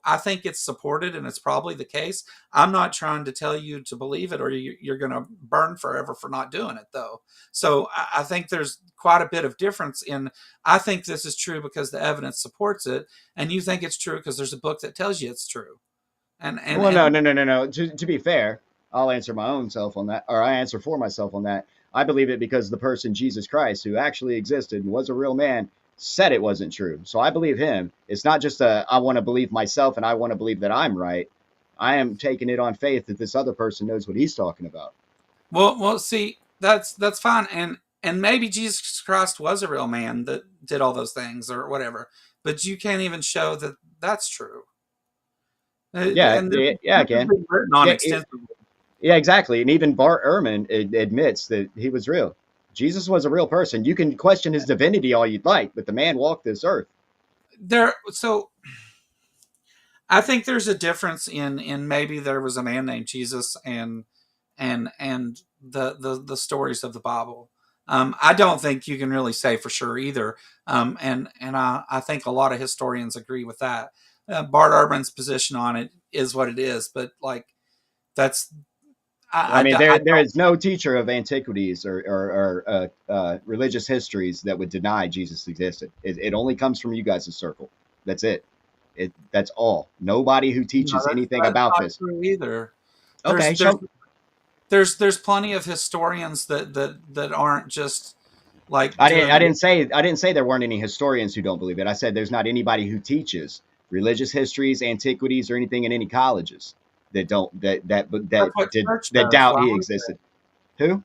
I think it's supported and it's probably the case. I'm not trying to tell you to believe it, or you're going to burn forever for not doing it, though. So I think there's quite a bit of difference in, I think this is true because the evidence supports it, and you think it's true because there's a book that tells you it's true. And, Well, no, and no, no, no, no. To be fair, I'll answer my own self on that, or I answer for myself on that. I believe it because the person Jesus Christ, who actually existed and was a real man, said it wasn't true. So I believe him. It's not just I want to believe myself and I want to believe that I'm right. I am taking it on faith that this other person knows what he's talking about. Well, see, that's fine, and maybe Jesus Christ was a real man that did all those things or whatever, but you can't even show that that's true. Yeah, And yeah, yeah, this has again. been written on Yeah, extensively. yeah, exactly. And even Bart Ehrman admits that he was real. Jesus was a real person. You can question his divinity all you'd like, but the man walked this earth. So I think there's a difference in maybe there was a man named Jesus and the stories of the Bible. I don't think you can really say for sure either. I think a lot of historians agree with that. Bart Ehrman's position on it is what it is, but like that's Well, I mean, I there don't. is no teacher of antiquities or religious histories that would deny Jesus existed. It only comes from you guys' circle. That's it. That's all. Nobody who No, teaches anything that's about not this. true either. There's Okay, there's show. there's plenty of historians that aren't just like I didn't. doing. I didn't say. I didn't say there weren't any historians who don't believe it. I said there's not anybody who teaches religious histories, antiquities, or anything in any colleges that don't That's what church that does. doubt Why he would existed. they? Who?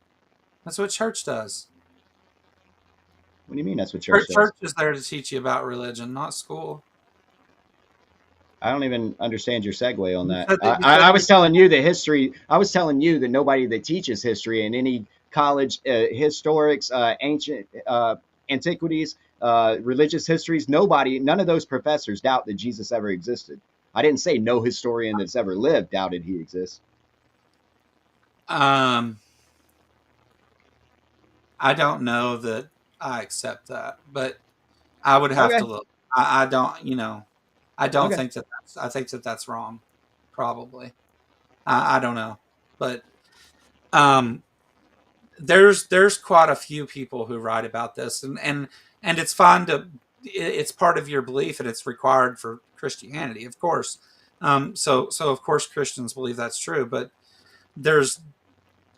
That's what church does. What do you mean? That's what church does? Church is there to teach you about religion, not school. I don't even understand your segue on that. You said I you was telling you that history. I was telling you that nobody that teaches history in any college, historics, ancient antiquities, religious histories, nobody, none of those professors doubt that Jesus ever existed. I didn't say no historian that's ever lived doubted he exists. um I don't know that I accept that, but I would have to Okay, look. I don't, I don't okay. think I think that that's wrong. Probably. I don't know. But um there's quite a few people who write about this and it's fine to it's part of your belief and it's required for Christianity, of course. So of course Christians believe that's true, but there's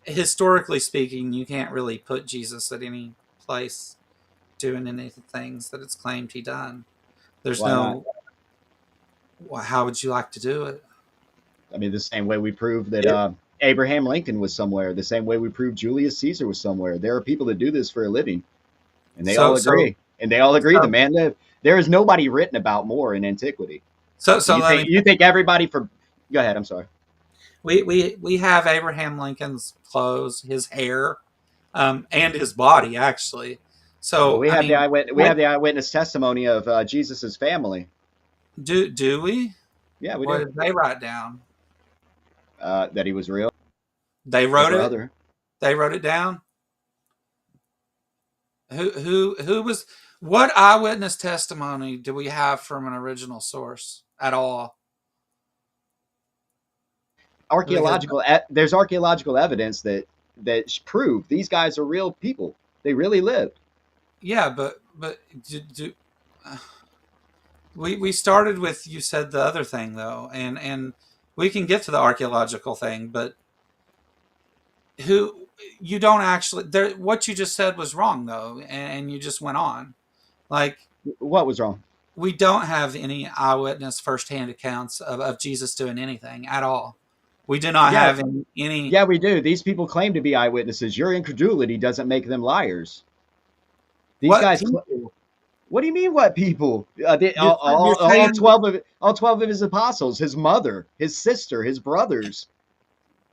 historically speaking, you can't really put Jesus at any place doing any of the things that it's claimed he done. There's Why not? no how would you like to do it? I mean, the same way we prove that it Abraham Lincoln was somewhere, the same way we prove Julius Caesar was somewhere. There are people that do this for a living, and they all so so agree. And they all agree the so man lived. There is nobody written about more in antiquity. so let me You think everybody for? Go ahead. I'm sorry. we have Abraham Lincoln's clothes, his hair, and his body actually. Well, So I mean, we what have the eyewitness testimony of Jesus's family. do we? Yeah, we What do. did they write down? That he was real, They the wrote it. brother. They wrote it down. Who was? What eyewitness testimony do we have from an original source at all? Because There's archaeological evidence that prove these guys are real people. They really lived. yeah, but we started with you said the other thing though, and we can get to the archaeological thing, but who you don't actually there what you just said was wrong though, and you just went on like What was wrong? we don't have any eyewitness firsthand accounts of Jesus doing anything at all. We do not Yeah, have any yeah, we do. These people claim to be eyewitnesses. Your incredulity doesn't make them liars. These what guys. people What do you mean? What people? you're saying 12 of his apostles, his mother, his sister, his brothers,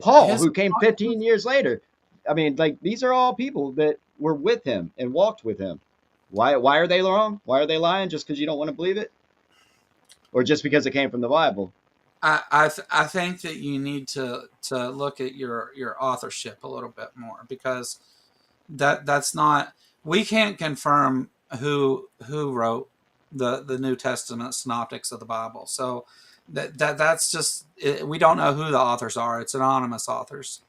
Paul, his who came 15 years later. I mean, like these are all people that were with him and walked with him. Why are they wrong? Why are they lying? Just because you don't want to believe it, or just because it came from the Bible? I think that you need to look at your authorship a little bit more because that's not we can't confirm who wrote the New Testament synoptics of the Bible. So that's just we don't know who the authors are. It's anonymous authors.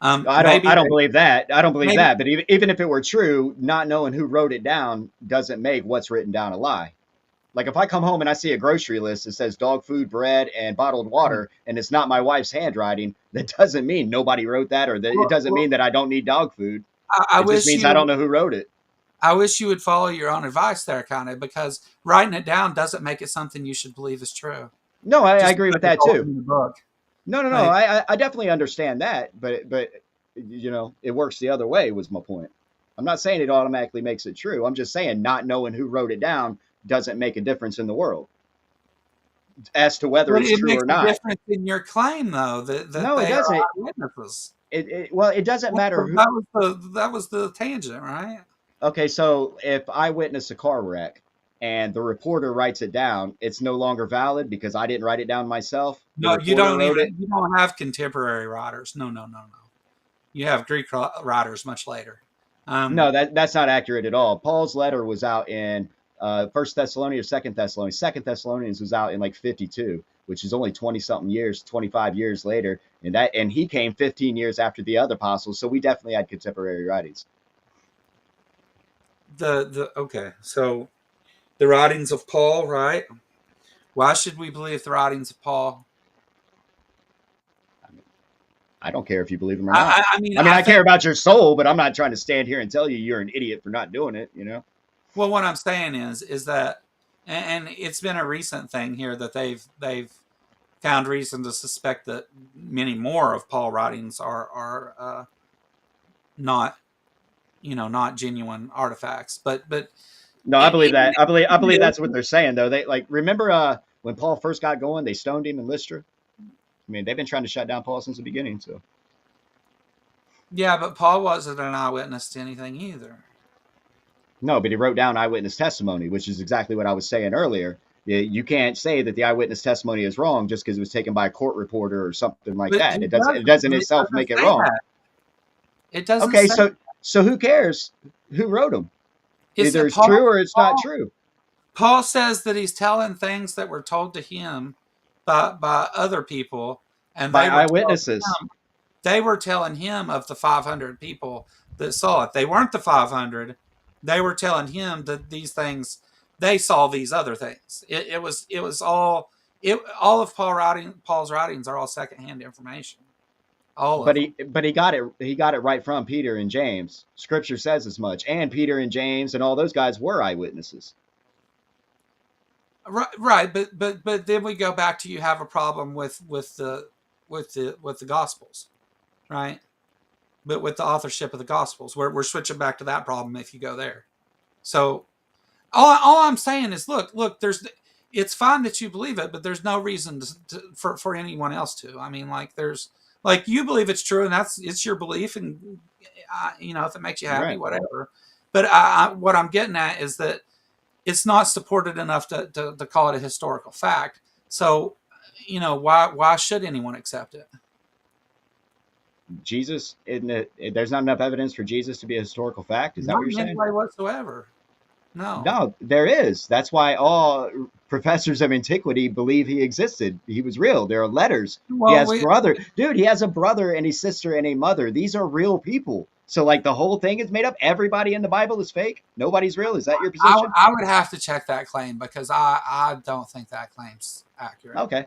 I Maybe don't believe that. I don't believe maybe that. But even if it were true, not knowing who wrote it down doesn't make what's written down a lie. Like if I come home and I see a grocery list that says dog food, bread, and bottled water, and it's not my wife's handwriting, that doesn't mean nobody wrote that, or that it doesn't well, mean that I don't need dog food. I It just wish means I don't you know who wrote it. I wish you would follow your own advice there, kind of, because writing it down doesn't make it something you should believe is true. No, I Just agree with because it's that all too. in the book. No, no, no. Like, I definitely understand that, but it works the other way. Was my point. I'm not saying it automatically makes it true. I'm just saying not knowing who wrote it down doesn't make a difference in the world as to whether but it's it true makes or a not. difference in your claim, though, that No, it they are doesn't. eyewitnesses. Well, it doesn't matter who. That was the tangent, right? Okay, so if I witness a car wreck and the reporter writes it down, it's no longer valid because I didn't write it down myself. The No, reporter wrote it. you don't have contemporary writers. No, no, no, no. You have Greek writers much later. No, Um, that's not accurate at all. Paul's letter was out in First Thessalonians or Second Thessalonians. Second Thessalonians was out in like 52, which is only 20 something years, 25 years later, and he came 15 years after the other apostles. So we definitely had contemporary writings. the okay, so the writings of Paul, right? Why should we believe the writings of Paul? I mean, I don't care if you believe them or not. I mean, I mean, I I care think. about your soul, but I'm not trying to stand here and tell you you're an idiot for not doing it. Well, what I'm saying is that, and it's been a recent thing here that they've found reason to suspect that many more of Paul writings are not not genuine artifacts, but No, I believe even that. I believe if, that's what they're saying though. They like remember when Paul first got going, they stoned him in Lystra. I mean, they've been trying to shut down Paul since the beginning. So yeah, but Paul wasn't an eyewitness to anything either. no, but he wrote down eyewitness testimony, which is exactly what I was saying earlier. You can't say that the eyewitness testimony is wrong just because it was taken by a court reporter or something like But that. he It doesn't doesn't. It itself doesn't make it say wrong. that. It doesn't Okay, say. so who cares who wrote them? It's Either that it's true or it's not Paul true Paul says that he's telling things that were told to him by other people, and by eyewitnesses. they were telling him of the 500 people that saw it. They weren't the 500. They were telling him that these things they saw these other things. It was all of Paul's writings are all secondhand information. All of But them. he got it right from Peter and James. Scripture says as much. And Peter and James and all those guys were eyewitnesses. Right, right, but then we go back to you have a problem with the Gospels, right? But with the authorship of the Gospels, we're switching back to that problem if you go there. So all I'm saying is, look, it's fine that you believe it, but there's no reason for anyone else to. I mean, like like you believe it's true, and it's your belief, and if it makes you happy, Right. whatever. But what I'm getting at is that it's not supported enough to call it a historical fact. So, why should anyone accept it? Jesus, there's not enough evidence for Jesus to be a historical fact. Is that what Not you're in any saying? way whatsoever. No. No, there is. That's why all professors of antiquity believe he existed. He was real. There are letters. He Well, has brother. Dude, he has a brother and a sister and a mother. These are real people. So like the whole thing is made up. Everybody in the Bible is fake. Nobody's real. Is that your position? I would have to check that claim because I don't think that claim's accurate. Okay.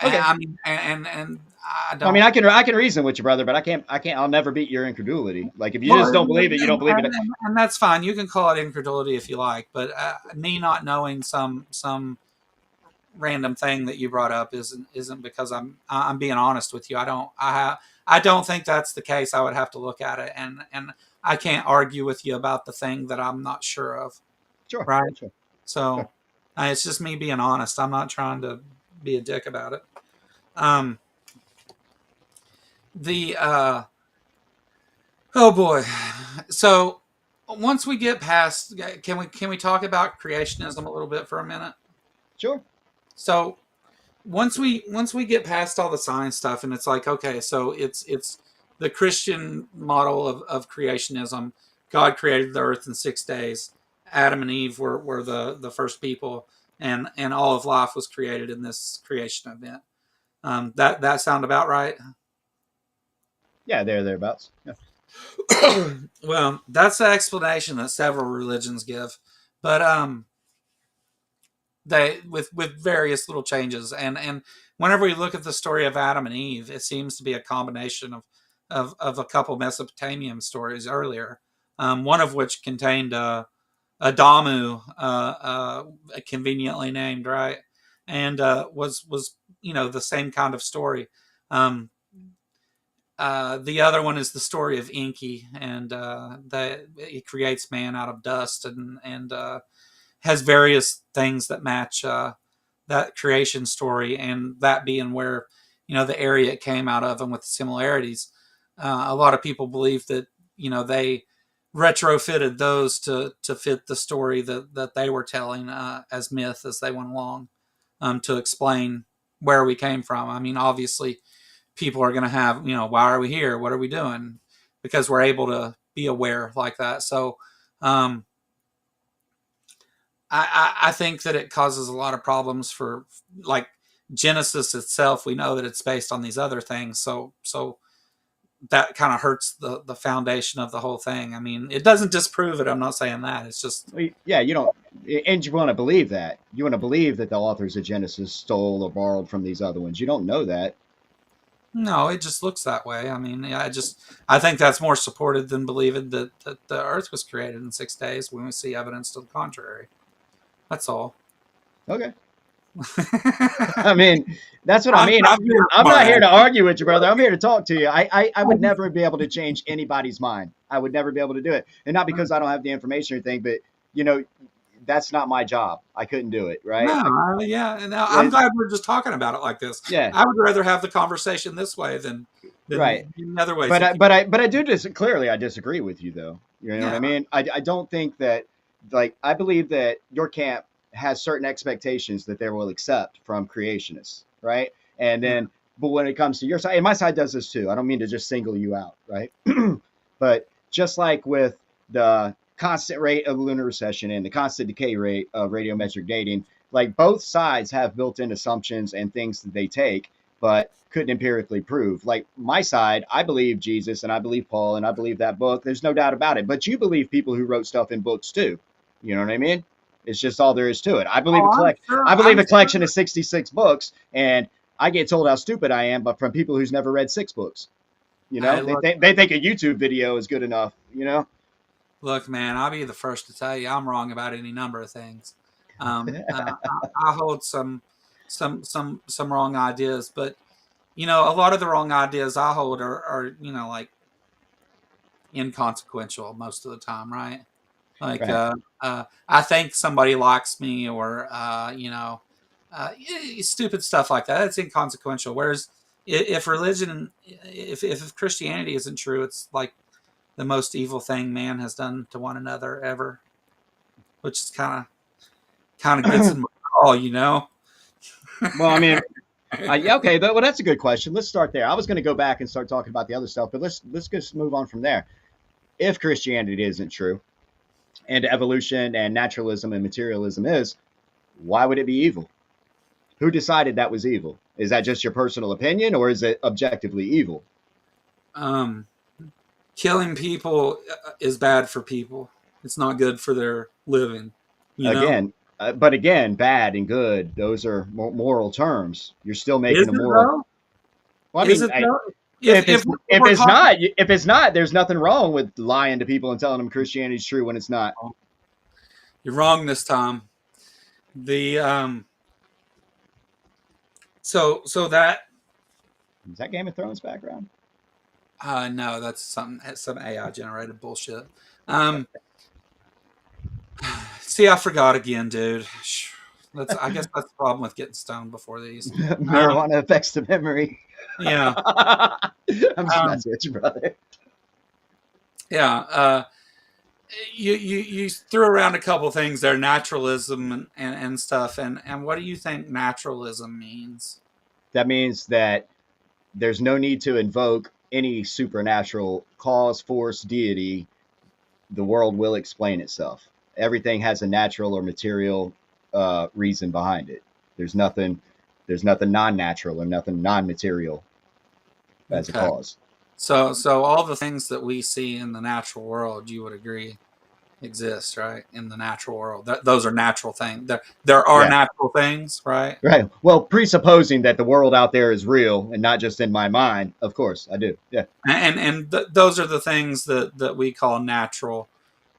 Okay. I mean, and I I mean, don't. I can reason with you, brother, but I can't. I'll never beat your incredulity. Like if you Well, just don't believe it, you don't believe it. and that's fine. You can call it incredulity if you like, but me not knowing some random thing that you brought up isn't because I'm being honest with you. I don't think that's the case. I would have to look at it, and I can't argue with you about the thing that I'm not sure of. Sure. Right. Sure. Sure. So it's just me being honest. I'm not trying to be a dick about it. Um, the oh boy. So once we get past, can we talk about creationism a little bit for a minute? Sure. So once we get past all the science stuff, and it's like, okay, so it's the Christian model of creationism. God created the earth in 6 days. Adam and Eve were the first people, and all of life was created in this creation event. That sound about right? Yeah, thereabouts. Yeah. Well, that's the explanation that several religions give, but they with various little changes, and whenever we look at the story of Adam and Eve, it seems to be a combination of a couple Mesopotamian stories earlier, one of which contained Adamu, conveniently named, right, and was the same kind of story. Um, the other one is the story of Inky, and that it creates man out of dust, and has various things that match that creation story, and that being where the area it came out of, and with the similarities. A lot of people believe that they retrofitted those to fit the story that they were telling as myth as they went along, to explain where we came from. I mean, obviously, people are going to have, why are we here? What are we doing? Because we're able to be aware like that. So, um, I think that it causes a lot of problems for, like, Genesis itself. We know that it's based on these other things, so that kind of hurts the foundation of the whole thing. I mean, it doesn't disprove it. I'm not saying that. It's just Yeah, you don't, and you want to believe that. You want to believe that the authors of Genesis stole or borrowed from these other ones. You don't know that. no, it just looks that way. I mean, I think that's more supported than believing that the Earth was created in 6 days when we see evidence to the contrary. That's all. Okay. I mean, that's what I mean. I'm being I'm smart not here ass. to argue with you, brother. I'm here to talk to you. I would never be able to change anybody's mind. I would never be able to do it. And not because I don't have the information or anything, but, you know, that's not my job. I couldn't do it, right? Yeah, and now I'm It, glad we're just talking about it like this. yeah, I would rather have the conversation this way right. than in other ways. You keep, But I do clearly I disagree with you though. You know what I yeah. mean? I don't think that, like, I believe that your camp has certain expectations that they will accept from creationists, right? And Yeah. then, but when it comes to your side, and my side does this too. I don't mean to just single you out, right? But just like with the constant rate of lunar recession and the constant decay rate of radiometric dating, like, both sides have built-in assumptions and things that they take, but couldn't empirically prove. Like, my side, I believe Jesus and I believe Paul and I believe that book. There's no doubt about it. But you believe people who wrote stuff in books too. You know what I mean? It's just all there is to it. Oh, I'm sure. I believe I'm a collection sure. of 66 books, and I get told how stupid I am, but from people who's never read 6 books. You Hey, know, look, they think a YouTube video is good enough. You know, look, man. I'll be the first to tell you I'm wrong about any number of things. I hold some wrong ideas, but a lot of the wrong ideas I hold are like inconsequential most of the time, right? Like, right? I think somebody likes me, or stupid stuff like that. It's inconsequential. Whereas if religion, if Christianity isn't true, it's like the most evil thing man has done to one another ever, which is kind of gets in my craw. Well, I mean, yeah, okay, well, that's a good question. Let's start there. I was going to go back and start talking about the other stuff, but let's just move on from there. If Christianity isn't true, and evolution and naturalism and materialism is, why would it be evil? Who decided that was evil? Is that just your personal opinion, or is it objectively evil? um, Killing people is bad for people. It's not good for their living. You know, Again, but again, bad and good, those are moral terms. You're still is making a it moral. though? Well, I Is mean, it though? if it's If we're talking, if it's not, there's nothing wrong with lying to people and telling them Christianity's true when it's not. you're wrong this time. The so that Is that Game of Thrones background? no, that's some AI generated bullshit. Um, See, I forgot again, dude. I guess that's the problem with getting stoned before these. Um, Marijuana affects the memory. yeah, I'm just um, messing with you, brother. yeah. You threw around a couple things there, naturalism and stuff, and what do you think naturalism means? That means that there's no need to invoke any supernatural cause, force, deity. The world will explain itself. Everything has a natural or material reason behind it. There's nothing. There's nothing non-natural or nothing non-material as a Okay, cause. so all the things that we see in the natural world, you would agree exist, right? In the natural world, those are natural things. There are Yeah. natural things, right? Right. Well, presupposing that the world out there is real and not just in my mind, of course I do. Yeah. And those are the things that we call natural,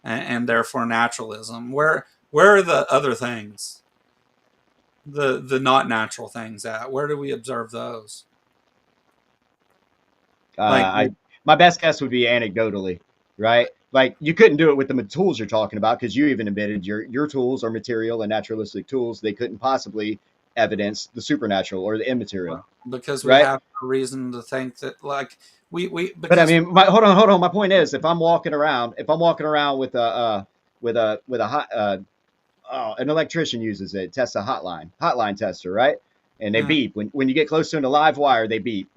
and therefore naturalism. Where are the other things, the not natural things at? Where do we observe those? Like, I my best guess would be anecdotally, right? Like you couldn't do it with the tools you're talking about because you even admitted your tools are material and naturalistic tools. They couldn't possibly evidence the supernatural or the immaterial, because we right? have a reason to think that, like, we But I because mean, hold on. My point is, if I'm walking around with a hot an electrician uses it, tests a hotline tester, right? And they yeah, beep when you get close to a live wire, they beep.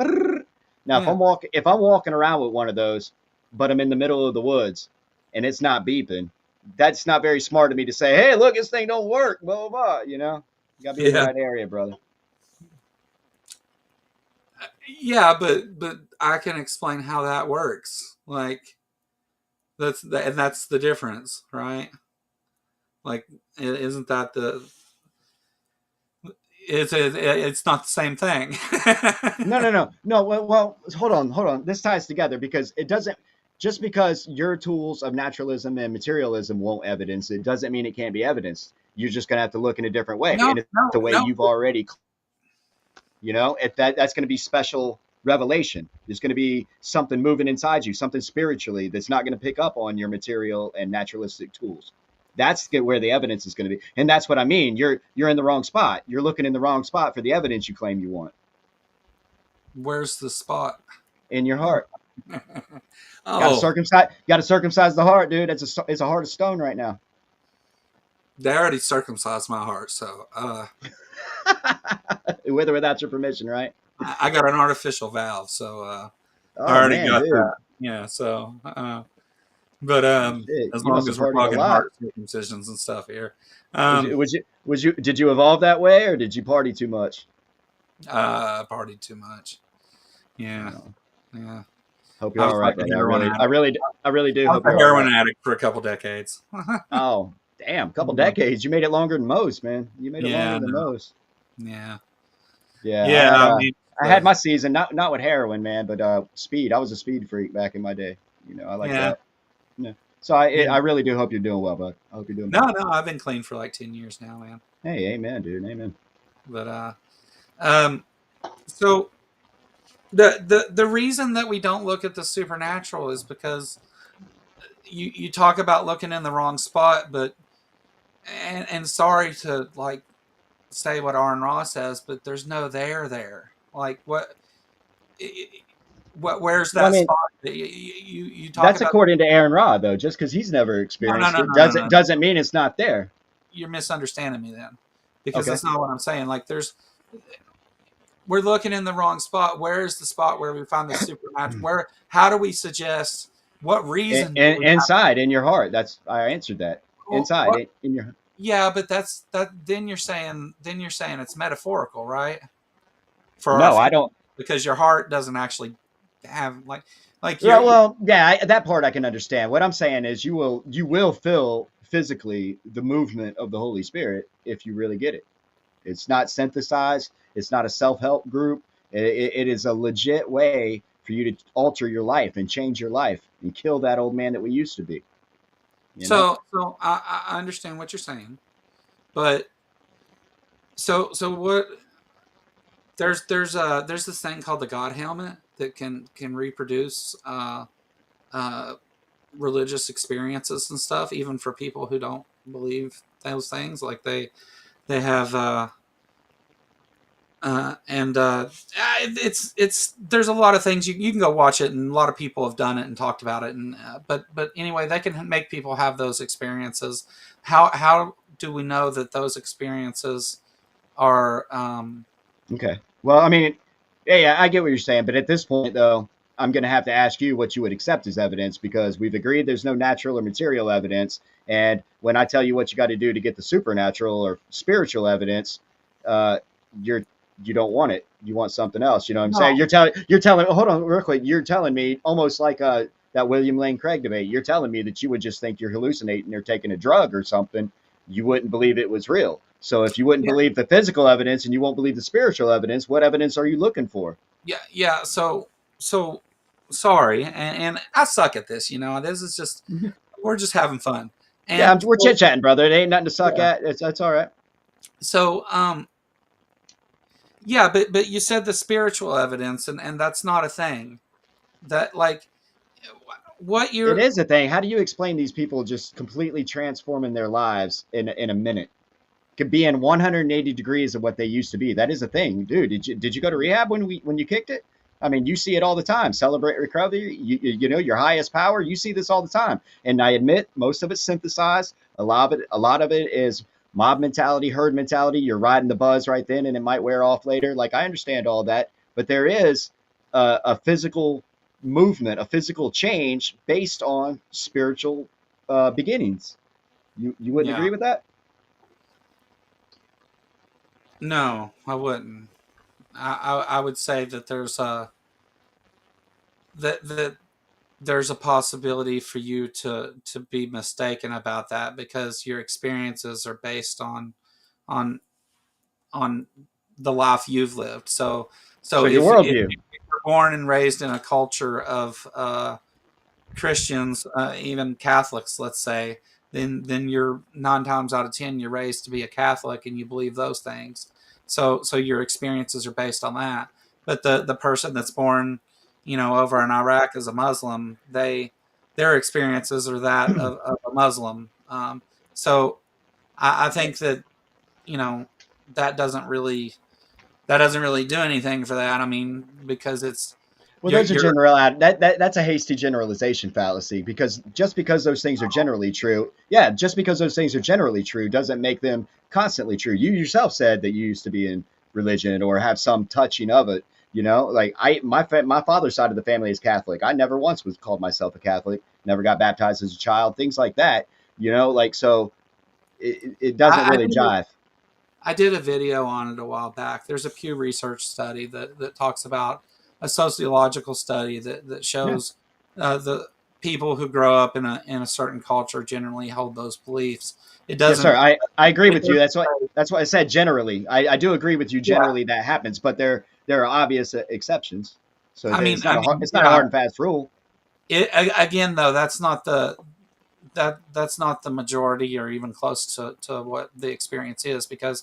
Now, yeah, if I'm walking around with one of those, but I'm in the middle of the woods and it's not beeping, that's not very smart of me to say, "Hey, look, this thing don't work." Blah blah blah. You gotta be in the yeah, right area, brother. yeah, but I can explain how that works. Like, and that's the difference, right? Like, isn't that the it's not the same thing. No, no, no, no. Hold on. This ties together because it doesn't. Just because your tools of naturalism and materialism won't evidence it doesn't mean it can't be evidenced. You're just gonna have to look in a different way, No, and it's no, the way no. you've already. If that's going to be special revelation. There's going to be something moving inside you, something spiritually that's not going to pick up on your material and naturalistic tools. That's where the evidence is going to be, and that's what I mean. You're in the wrong spot. You're looking in the wrong spot for the evidence you claim you want Where's the spot? in your heart. Got to Oh, circumcise. Got to circumcise the heart, dude. It's a heart of stone right now. they already circumcised my heart, so With or without your permission, right? I got an artificial valve, so I Oh already man, got dude. that. Yeah, so but Shit, as you must long have as we're partied a talking lot. heart circumcisions and stuff here, Did you evolve that way or did you party too much? I partied too much. Yeah, Oh, yeah. hope I you're was all right, like a brother. heroin addict. I really do I was hope a you're all heroin right. addict for a couple decades. Oh, damn, couple decades. You made it longer than most, man. You made it longer Yeah, than no, most. yeah, Yeah, yeah. I mean, I had my season, not with heroin, man, but speed. I was a speed freak back in my day. I like yeah, that. Yeah. So yeah. I really do hope you're doing well, bud. I hope you're doing No, well. no. I've been clean for like 10 years now, man. Hey, amen, dude. Amen. But um, so the reason that we don't look at the supernatural is because you talk about looking in the wrong spot, but and sorry to like say what Aaron Ross says, but there's no there. Like what where's Well, I that mean, spot? You talk that's about according to Aaron Rod, though. Just because he's never no, experienced no, it no, no, no. doesn't mean it's not there. You're misunderstanding me then, because Okay. that's not what I'm saying. Like we're looking in the wrong spot. Where is the spot where we find the supernatural? Where how do we suggest what reason do we have? Inside in your heart. That's I answered that. Inside What in your. yeah, but that's that then you're saying it's metaphorical, right? For our No, I feelings, don't. because your heart doesn't actually have like Yeah, you're well, yeah, that part I can understand. What I'm saying is you will feel physically the movement of the Holy Spirit if you really get it. It's not synthesized. It's not a self help group. It is a legit way for you to alter your life and change your life and kill that old man that we used to be. You know? so I understand what you're saying, but so what there's this thing called the God helmet that can reproduce uh, religious experiences and stuff, even for people who don't believe those things. Like they have and it's there's a lot of things you can go watch it, and a lot of people have done it and talked about it, and but anyway, they can make people have those experiences. How do we know that those experiences are Okay. Well, I mean, yeah, I get what you're saying, but at this point, though, I'm going to have to ask you what you would accept as evidence because we've agreed there's no natural or material evidence. And when I tell you what you got to do to get the supernatural or spiritual evidence, uh, you're you don't want it. You want something else. You know what I'm saying? no? You're telling. Hold on, real quick. You're telling me almost like that William Lane Craig debate. You're telling me that you would just think you're hallucinating or taking a drug or something. You wouldn't believe it was real. So if you wouldn't Yeah, believe the physical evidence and you won't believe the spiritual evidence, what evidence are you looking for? yeah. So sorry, and I suck at this. This is just we're just having fun, Yeah, and we're chit chatting, brother. It ain't nothing to suck yeah. at. That's all right. So yeah, but you said the spiritual evidence, and that's not a thing. that like what It you're is a thing. How do you explain these people just completely transforming their lives in a minute? Could be in 180 degrees of what they used to be. That is a thing, dude. Did you go to rehab when you kicked it? I mean, you see it all the time. Celebrate recovery. You know your highest power. You see this all the time. And I admit, most of it's synthesized. A lot of it is mob mentality, herd mentality. You're riding the buzz right then, and it might wear off later. Like I understand all that, but there is a physical movement, a physical change based on spiritual beginnings. You wouldn't yeah. agree with that? No, I wouldn't. I would say that that there's a possibility for you to be mistaken about that because your experiences are based on on the life you've lived. So So your if worldview. you're born and raised in a culture of Christians, even Catholics, let's say, then you're 9 times out of 10 you're raised to be a Catholic and you believe those things. So your experiences are based on that. But the person that's born, over in Iraq as a Muslim, their experiences are that of a Muslim. So I think that you know that doesn't really do anything for that. I mean, because it's Well, those are you're general. That's a hasty generalization fallacy because just because those things are generally true, yeah, just because those things are generally true doesn't make them constantly true. You yourself said that you used to be in religion or have some touching of it. You know, like my father's side of the family is Catholic. I never once was called myself a Catholic. Never got baptized as a child. Things like that. You know, like so it doesn't I, I really did jive. I did a video on it a while back. There's a Pew Research study that talks about a sociological study that Yeah. shows the people who grow up in a certain culture generally hold those beliefs. It Yes, sir. doesn't. I agree It with you. doesn't That's what I said generally. I do agree with you yeah. generally that happens, but there are obvious exceptions. So I mean, it's not I a hard mean, it's not a yeah. hard and fast rule. Again, though, that's not the majority or even close to what the experience is because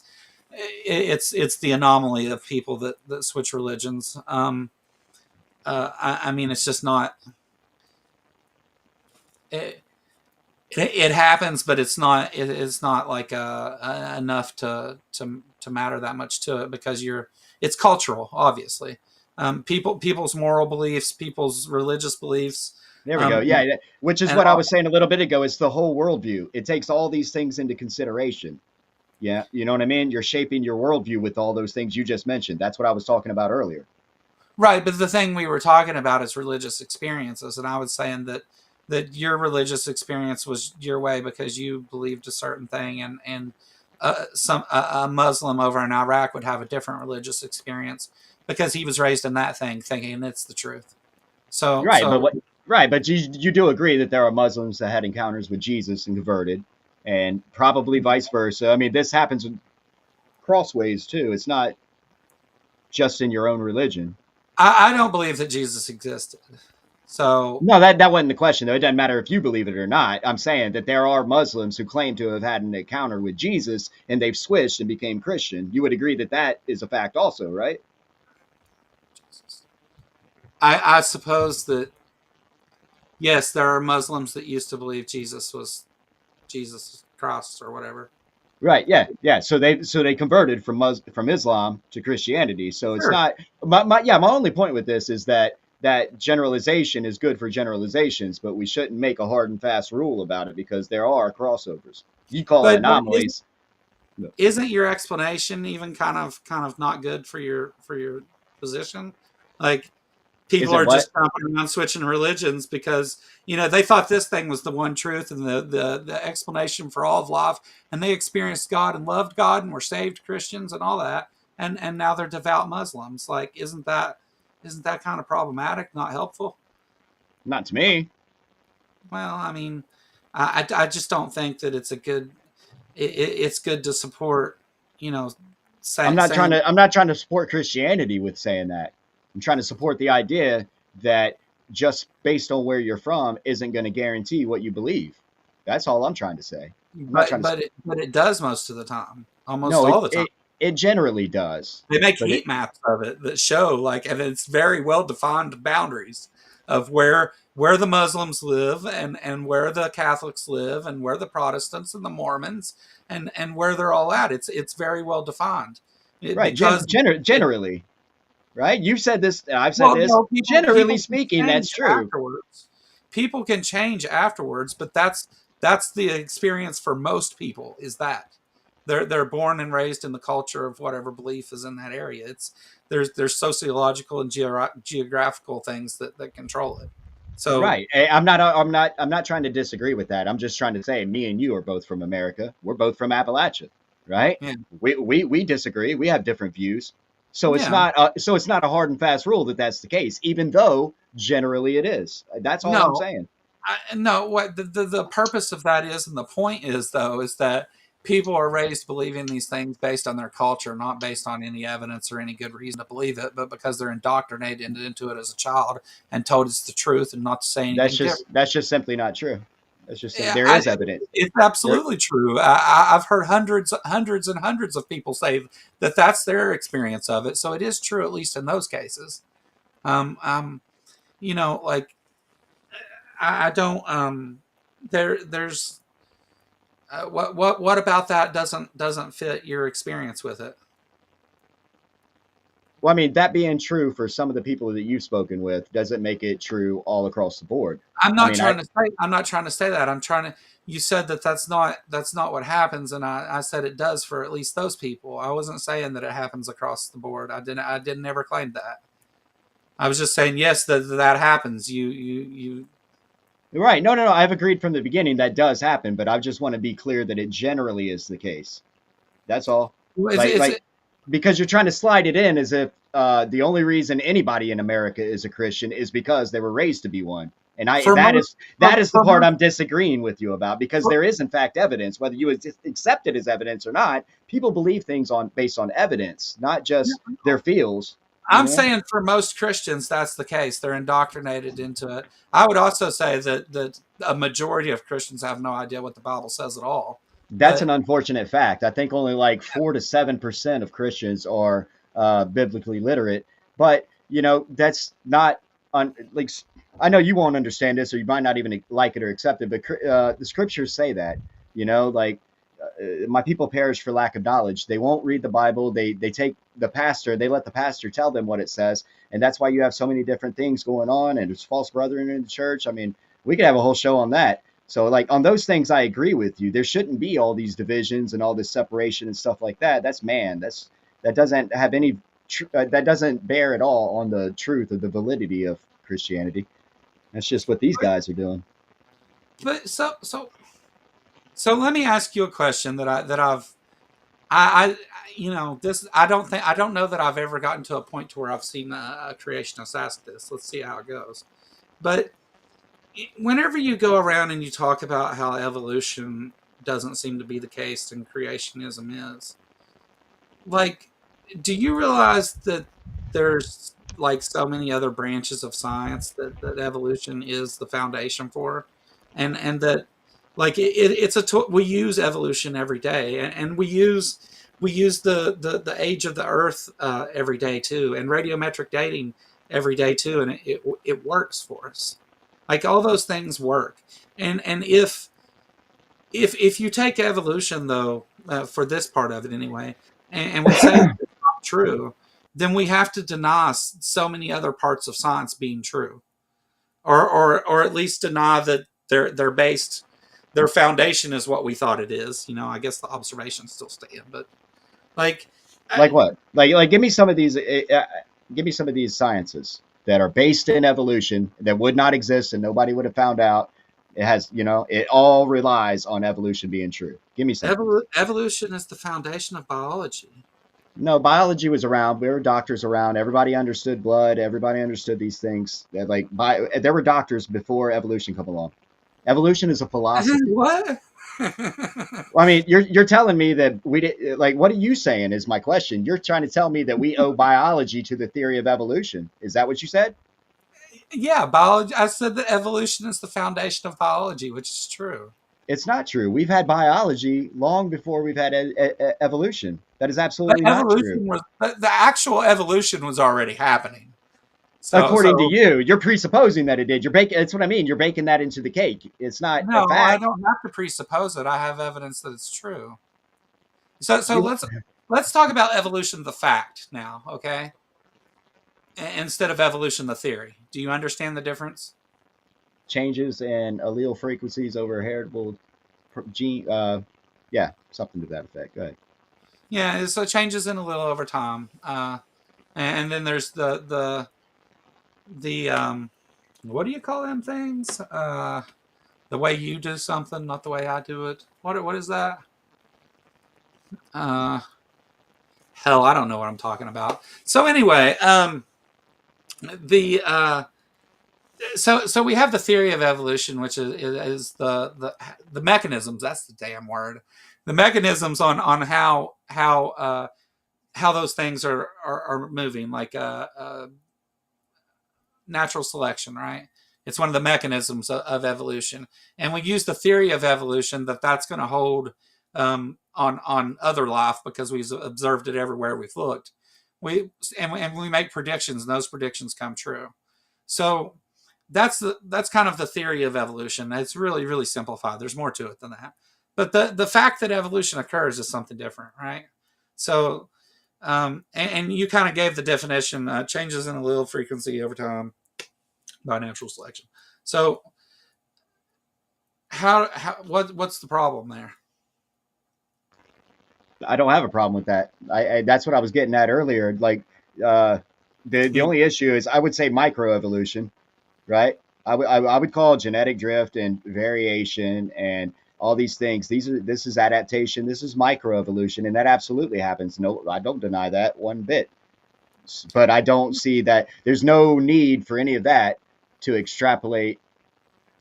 it's the anomaly of people that switch religions. I mean, it's just not. It, it happens, but it's not like enough to matter that much to it because it's cultural, obviously. People's moral beliefs, people's religious beliefs, There we go. um, Yeah, which is and what I was saying a little bit ago. It's the whole worldview. It takes all these things into consideration. Yeah, you know what I mean. You're shaping your worldview with all those things you just mentioned. That's what I was talking about earlier. right. But the thing we were talking about is religious experiences, and I was saying that your religious experience was your way because you believed a certain thing, and a Muslim over in Iraq would have a different religious experience because he was raised in that thing, thinking it's the truth. So Right, but so what? Right, but you do agree that there are Muslims that had encounters with Jesus and converted, and probably vice versa. I mean, this happens crossways too. It's not just in your own religion. I don't believe that Jesus existed. So No, that wasn't the question though. It doesn't matter if you believe it or not. I'm saying that there are Muslims who claim to have had an encounter with Jesus and they've switched and became Christian. You would agree that that is a fact also, right? I suppose that yes, there are Muslims that used to believe Jesus was Jesus Christ or whatever. Right. Yeah. Yeah. So they converted from Islam to Christianity. So it's Sure. not my only point with this is that generalization is good for generalizations, but we shouldn't make a hard and fast rule about it because there are crossovers. You call it But anomalies. isn't your explanation even kind of not good for your position? Like Is people it are what? just jumping around switching religions because they thought this thing was the one truth and the explanation for all of life, and they experienced God and loved God and were saved Christians and all that, and now they're devout Muslims. Like, isn't that kind of problematic? Not helpful. Not to me. Well, I mean, I just don't think that it's a good. It's good to support, you know, saying I'm not trying to support Christianity with saying that. I'm trying to support the idea that just based on where you're from isn't going to guarantee what you believe. That's all I'm trying to say. I'm not trying to. but it does most of the time, almost No, all the time. it generally does, They make but heat maps of it that show like, and it's very well defined boundaries. of where the Muslims live, and where the Catholics live, and where the Protestants and the Mormons, and where they're all at. It's very well defined. Right. Because it, Generally, right? You've said this. I've said well, this. no, Generally people can speaking, that's change true. afterwards. People can change afterwards, but that's the experience for most people. Is that they're born and raised in the culture of whatever belief is in that area. It's there's sociological and geographical things that control it. So Right. I'm not trying to disagree with that. I'm just trying to say me and you are both from America. We're both from Appalachia, right? yeah, We disagree. We have different views. yeah. So it's not a hard and fast rule that that's the case, even though generally it is. That's all I'm No, saying. no. What the purpose of that is, and the point is, though, is that people are raised believing these things based on their culture, not based on any evidence or any good reason to believe it, but because they're indoctrinated into it as a child and told it's the truth and not to say anything different. That's just simply not true. Yeah, There is evidence. it's There absolutely true. I've heard hundreds and hundreds of people say that that's their experience of it. So it is true, at least in those cases. Um, um, like I don't. There's what about that doesn't fit your experience with it? Well, I mean, that being true for some of the people that you've spoken with doesn't make it true all across the board. I mean, I I'm not trying to say that. I'm trying to. You said that that's not what happens, and I said it does for at least those people. I wasn't saying that it happens across the board. I didn't ever claim that. I was just saying yes, that happens. You. right. No, no, no. I've agreed from the beginning that does happen, but I just want to be clear that it generally is the case. That's all. Is Like it because you're trying to slide it in as if the only reason anybody in America is a Christian is because they were raised to be one. And for most that is the for part most I'm disagreeing with you about because there is in fact evidence, whether you accept it as evidence or not. People believe things on based on evidence, not just their feels. You I'm know, saying for most Christians, that's the case. They're indoctrinated into it. I would also say that a majority of Christians have no idea what the Bible says at all. that's an But unfortunate fact. I think only like 4 to 7% of Christians are biblically literate, but you know that's not like I know you won't understand this, or you might not even like it or accept it. But the scriptures say that like my people perish for lack of knowledge. They won't read the Bible. They take the pastor. They let the pastor tell them what it says, and that's why you have so many different things going on. And there's false brethren in the church. I mean, we could have a whole show on that. So like on those things, I agree with you. There shouldn't be all these divisions and all this separation and stuff like that. That's man. That doesn't have any. That doesn't bear at all on the truth or the validity of Christianity. That's just what these guys are doing. but so let me ask you a question that I've this I don't know that I've ever gotten to a point to where I've seen a creationist ask this. Let's see how it goes. But whenever you go around and you talk about how evolution doesn't seem to be the case and creationism is, like, do you realize that there's like so many other branches of science that evolution is the foundation for, and that like it's we use evolution every day, and we use the age of the Earth every day too, and radiometric dating every day too, and it works for us. Like all those things work, and if you take evolution though for this part of it anyway, and we say it's not true, then we have to deny so many other parts of science being true, or at least deny that they're based their foundation is what we thought it is. I guess the observations still stand, but like Like I, what? Give me some of these. Give me some of these sciences that are based in evolution that would not exist and nobody would have found out. It has, it all relies on evolution being true. Give me some of these. evolution is the foundation of biology. No, biology was around. There were doctors around. Everybody understood blood. Everybody understood these things. That there were doctors before evolution come along. Evolution is a philosophy. What? Well, I mean, you're telling me that we did like what are you saying is my question. You're trying to tell me that we owe biology to the theory of evolution. Is that what you said? Yeah, biology. I said that evolution is the foundation of biology, which is true. It's not true. We've had biology long before we've had evolution. That is The absolutely not true. evolution was the actual evolution was already happening. According to So you, you're presupposing that it did. You're baking. That's what I mean. You're baking that into the cake. It's not a no, I fact. don't have to presuppose it. I have evidence that it's true. So You let's talk about evolution, the fact now, okay? Instead of evolution, the theory. Do you understand the difference? changes in allele frequencies over heritable gene. Yeah, something to that effect. Go ahead. Yeah, so it changes in a little over time, and then there's the what do you call them things? The way you do something, not the way I do it. What is that? Uh, hell, I don't know what I'm talking about. So anyway, the so we have the theory of evolution, which is the mechanisms. That's the damn word. The mechanisms on how those things are moving, like natural selection, right? It's one of the mechanisms of evolution, and we use the theory of evolution that's going to hold on other life because we've observed it everywhere we've looked. And we make predictions, and those predictions come true. So that's kind of the theory of evolution. It's really simplified. There's more to it than that. But the fact that evolution occurs is something different, right? So and you kind of gave the definition: changes in allele frequency over time by natural selection. So what's the problem there? I don't have a problem with that. That's what I was getting at earlier. Like uh, the Yeah, only issue is I would say microevolution, right? I would call genetic drift and variation and all these things. This is adaptation. This is microevolution, and that absolutely happens. No, I don't deny that one bit. But I don't see that there's no need for any of that to extrapolate.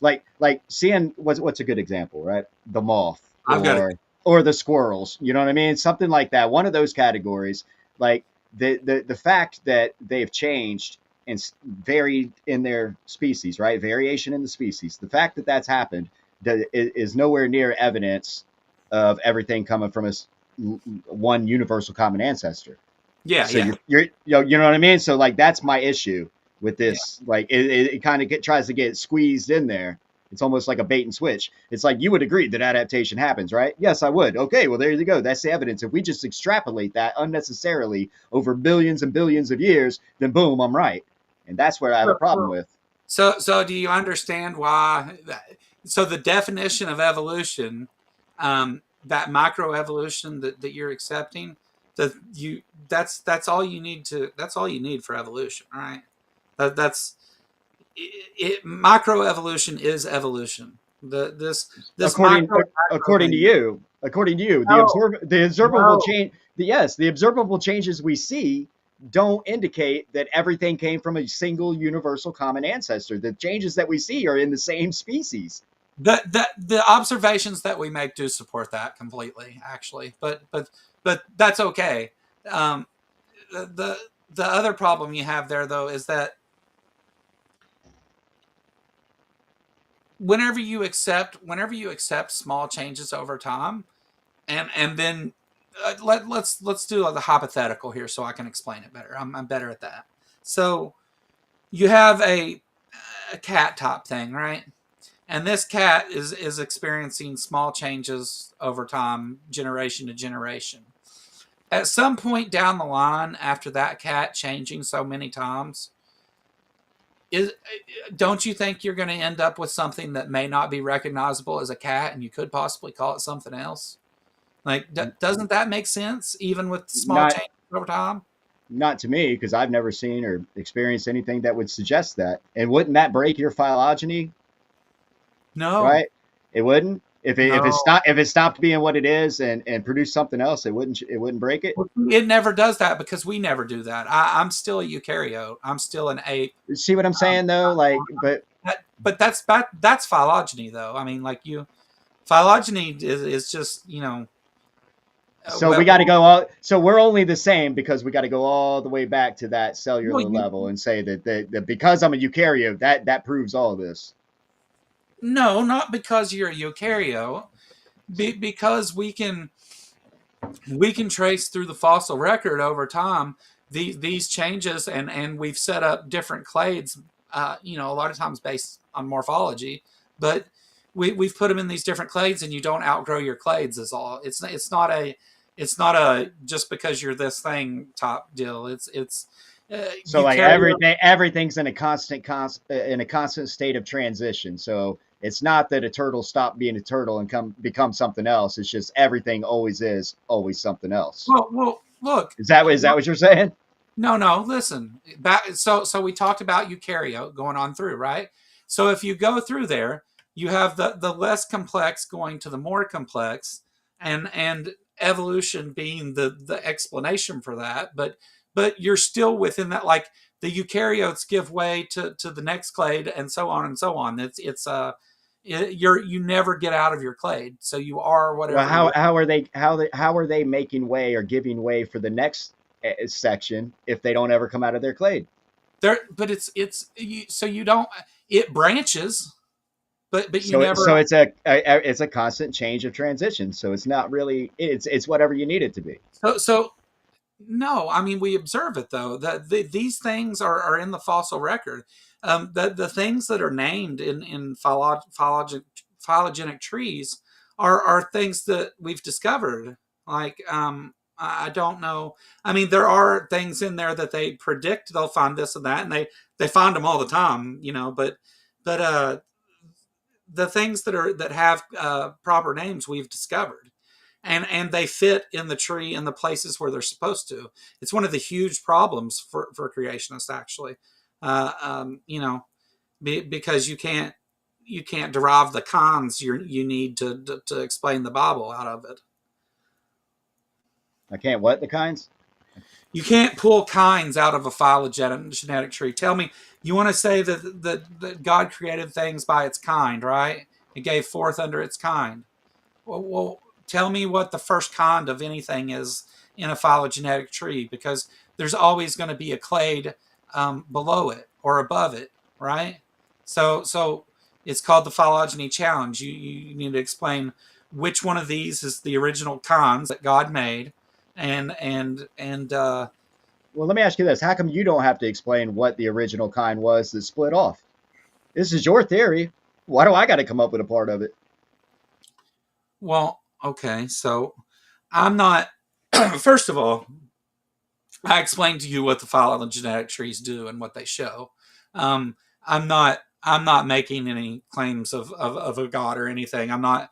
Like seeing what's a good example, right? The moth I've got it. or the squirrels. You know what I mean? Something like that. One of those categories. Like the fact that they've changed and varied in their species, right? Variation in the species. The fact that that's happened that is nowhere near evidence of everything coming from us one universal common ancestor. Yeah, So yeah, you know what I mean. So like that's my issue with yeah. this. Like it kind of tries to get squeezed in there. It's almost like a bait and switch. It's like you would agree that adaptation happens, right? Yes, I would. Okay, well there you go. That's the evidence. If we just extrapolate that unnecessarily over billions and billions of years, then boom, I'm right. And that's where I have a problem with. So do you understand why? So the definition of evolution, that microevolution that you're accepting, that you that's all you need to that's all you need for evolution, right? That's microevolution is evolution. This according micro macro according to thing. you, No, the observable no. change. Yes, the observable changes we see don't indicate that everything came from a single universal common ancestor. The changes that we see are in the same species. The observations that we make do support that completely, actually. But that's okay. Um, the other problem you have there though is that whenever you accept small changes over time, and then let's do the hypothetical here so I can explain it better. I'm better at that. So you have a cat type thing, right? And this cat is experiencing small changes over time, generation to generation. At some point down the line, after that cat changing so many times, is don't you think you're going to end up with something that may not be recognizable as a cat, and you could possibly call it something else? Like, doesn't that make sense? Even with small Not changes over time? not to me because I've never seen or experienced anything that would suggest that. And wouldn't that break your phylogeny? No, Right? It wouldn't. no. If it stopped being what it is and produced something else, it wouldn't break it. It never does that because we never do that. I'm still a eukaryote. I'm still an ape. See what I'm Um, saying though? Like, but that's phylogeny, though. I mean, like phylogeny is just so we got to well, go all. So we're only the same because we got to go all the way back to that well, cellular level and say that because I'm a eukaryote, that proves all this. no, not because you're a eukaryote, because we can trace through the fossil record over time these changes, and we've set up different clades, a lot of times based on morphology, but we've put them in these different clades, and you don't outgrow your clades is all. It's not a just because you're this thing top deal. It's So you like carry. everything's in a in a constant state of transition. So it's not that a turtle stopped being a turtle and become something else. It's just everything always is always something else. Well, look. Is that what you're saying? No. Listen. So we talked about eukaryote going on through, right? So if you go through there, you have the less complex going to the more complex, and evolution being the explanation for that. But you're still within that. Like the eukaryotes give way to the next clade, and so on and so on. You never get out of your clade, so you are Well, whatever you are. how are they making way or giving way for the next section if they don't ever come out of their clade? There, but so you don't. It branches, but you never. So it's a constant change of transition. So it's not really it's whatever you need it to be. So no, I mean we observe it though. That these things are in the fossil record. The things that are named in phylogenetic trees are things that we've discovered. Like I don't know. I mean, there are things in there that they predict they'll find this and that, and they find them all the time. But the things that have proper names we've discovered, and they fit in the tree in the places where they're supposed to. It's one of the huge problems for creationists actually. Because you can't derive the cons you need to explain the Bible out of it. I can't what the kinds? You can't pull kinds out of a phylogenetic tree. Tell me, you want to say that God created things by its kind, right? It gave forth under its kind. Well, tell me what the first kind of anything is in a phylogenetic tree, because there's always going to be a clade below it or above it, right? So it's called the phylogeny challenge. You need to explain which one of these is the original cons that God made, and Well, let me ask you this: how come you don't have to explain what the original kind was that split off? This is your theory. Why do I got to come up with a part of it? well, okay, so I'm not. First of all, I explained to you what the phylogenetic trees do and what they show. Um, I'm not making any claims of a god or anything. I'm not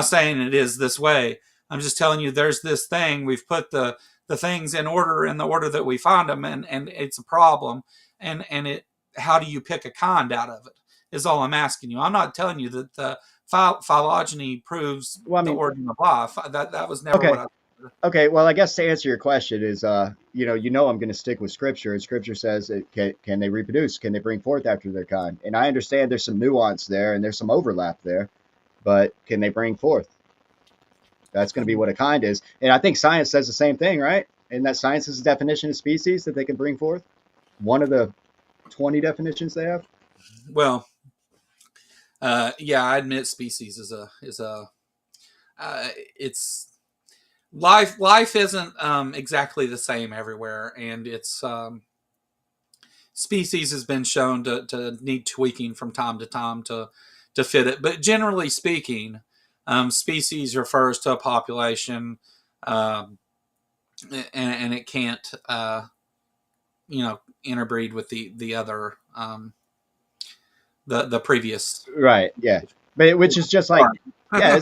saying it is this way. I'm just telling you there's this thing. We've put the things in order in the order that we find them, and it's a problem. And it how do you pick a kind out of it is all I'm asking you. I'm not telling you that the phylogeny proves Well, I the mean, origin of life. That was never what okay, I. okay. Well, I guess to answer your question is, I'm going to stick with scripture, and scripture says, can they reproduce? Can they bring forth after their kind? And I understand there's some nuance there, and there's some overlap there, but can they bring forth? That's going to be what a kind is. And I think science says the same thing, right? And that science's definition of species that they can bring forth, one of the 20 definitions they have. Well, yeah, I admit species is a it's life isn't exactly the same everywhere, and it's species has been shown to need tweaking from time to time to fit it. But generally speaking, species refers to a population, um, and it can't interbreed with the other the previous. Right. Yeah. But which is just like, yeah,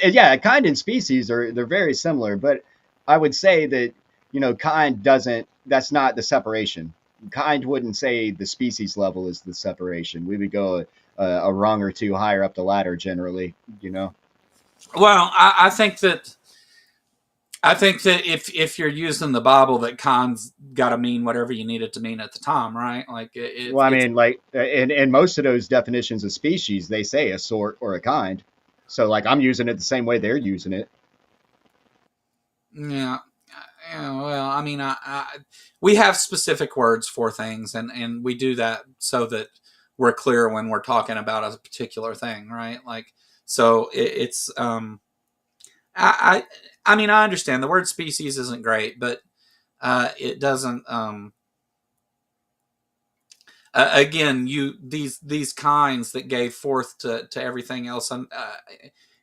yeah, kind and species they're very similar, but I would say that, kind doesn't, that's not the separation. Kind wouldn't say the species level is the separation. We would go a rung or two higher up the ladder generally, you know? Well, I think that if you're using the Bible, that cons got to mean whatever you need it to mean at the time, right? Like Well, I it's mean, like, in most of those definitions of species, they say a sort or a kind. So, like, I'm using it the same way they're using it. yeah. Yeah, well, I mean, we have specific words for things, and we do that so that we're clear when we're talking about a particular thing, right? Like, so it's I mean, I understand the word species isn't great, but It doesn't. Again, these kinds that gave forth to everything else, and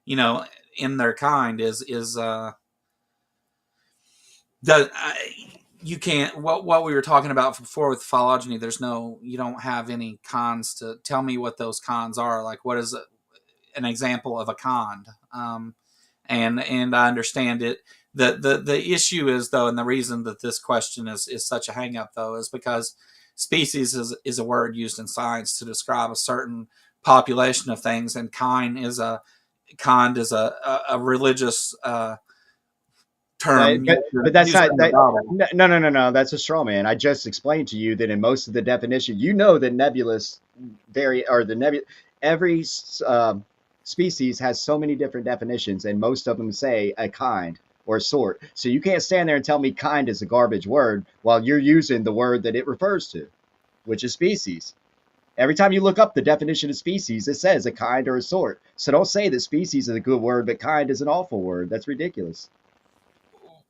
you know, in their kind is does you can't what we were talking about before with phylogeny. There's no, you don't have any cons to tell me what those cons are. Like, what is an example of a con? And I understand it. The issue is, though, and the reason that this question is such a hang up, though, is because species is a word used in science to describe a certain population of things, and kind is a religious term But that's used not in the that. Bible. No. That's a straw man. I just explained to you that in most of the definition, you know, the nebulous or the nebulous every species has so many different definitions, and most of them say a kind or sort. So you can't stand there and tell me kind is a garbage word while you're using the word that it refers to, which is species. Every time you look up the definition of species, it says a kind or a sort. So don't say that species is a good word, but kind is an awful word. That's ridiculous.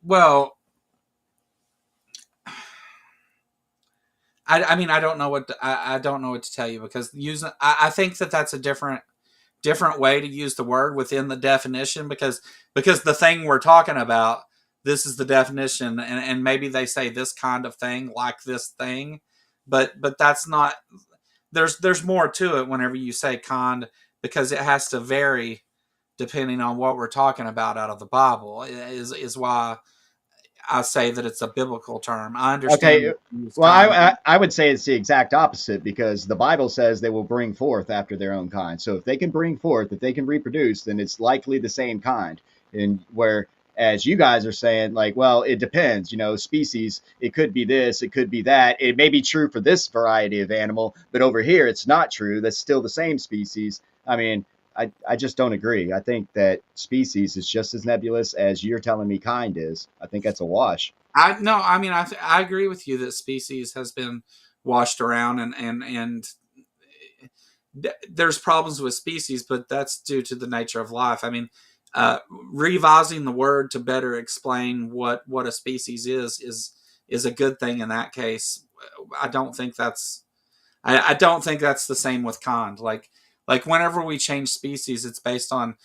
Well, I mean, I don't know what to tell you, because using I think that that's a different way to use the word within the definition, because the thing we're talking about, this is the definition, and maybe they say this kind of thing, like this thing, but that's not, there's more to it whenever you say kind, because it has to vary depending on what we're talking about out of the Bible, is why I say that it's a biblical term. I understand Okay. that you use Well, kind. I would say it's the exact opposite, because the Bible says they will bring forth after their own kind. So if they can bring forth, if they can reproduce, then it's likely the same kind. And whereas you guys are saying, like, well, it depends, species, it could be this, it could be that. It may be true for this variety of animal, but over here it's not true. That's still the same species. I mean, I just don't agree. I think that species is just as nebulous as you're telling me kind is. I think that's a wash. I no, I mean, I agree with you that species has been washed around, and there's problems with species, but that's due to the nature of life. I mean, revising the word to better explain what a species is a good thing in that case. I don't think that's I don't think that's the same with kind. Like whenever we change species, it's based on,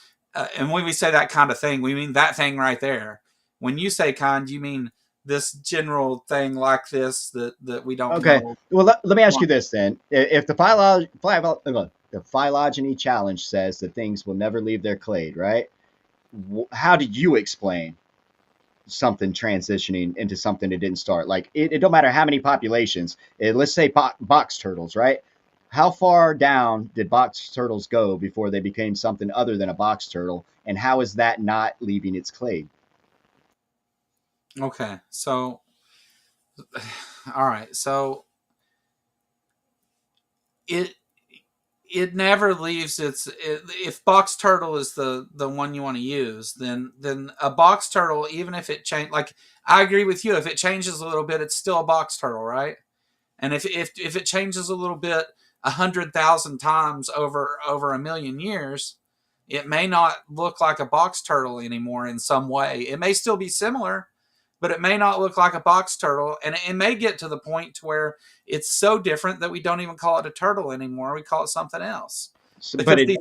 and when we say that kind of thing, we mean that thing right there. When you say kind, you mean this general thing like this that we don't Okay. know. Well, let me ask you this then. If the phylogeny challenge says that things will never leave their clade, right? How do you explain something transitioning into something that didn't start? Like, it don't matter how many populations. Let's say box turtles, right? How far down did box turtles go before they became something other than a box turtle? And how is that not leaving its clade? Okay, so all right, so it it never leaves if box turtle is the one you want to use, then a box turtle, even if it change, like, I agree with you, if it changes a little bit, it's still a box turtle, right? And if it changes a little bit 100,000 times over a million years, it may not look like a box turtle anymore in some way. It may still be similar, but it may not look like a box turtle, and it may get to the point to where it's so different that we don't even call it a turtle anymore. We call it something else, So, because the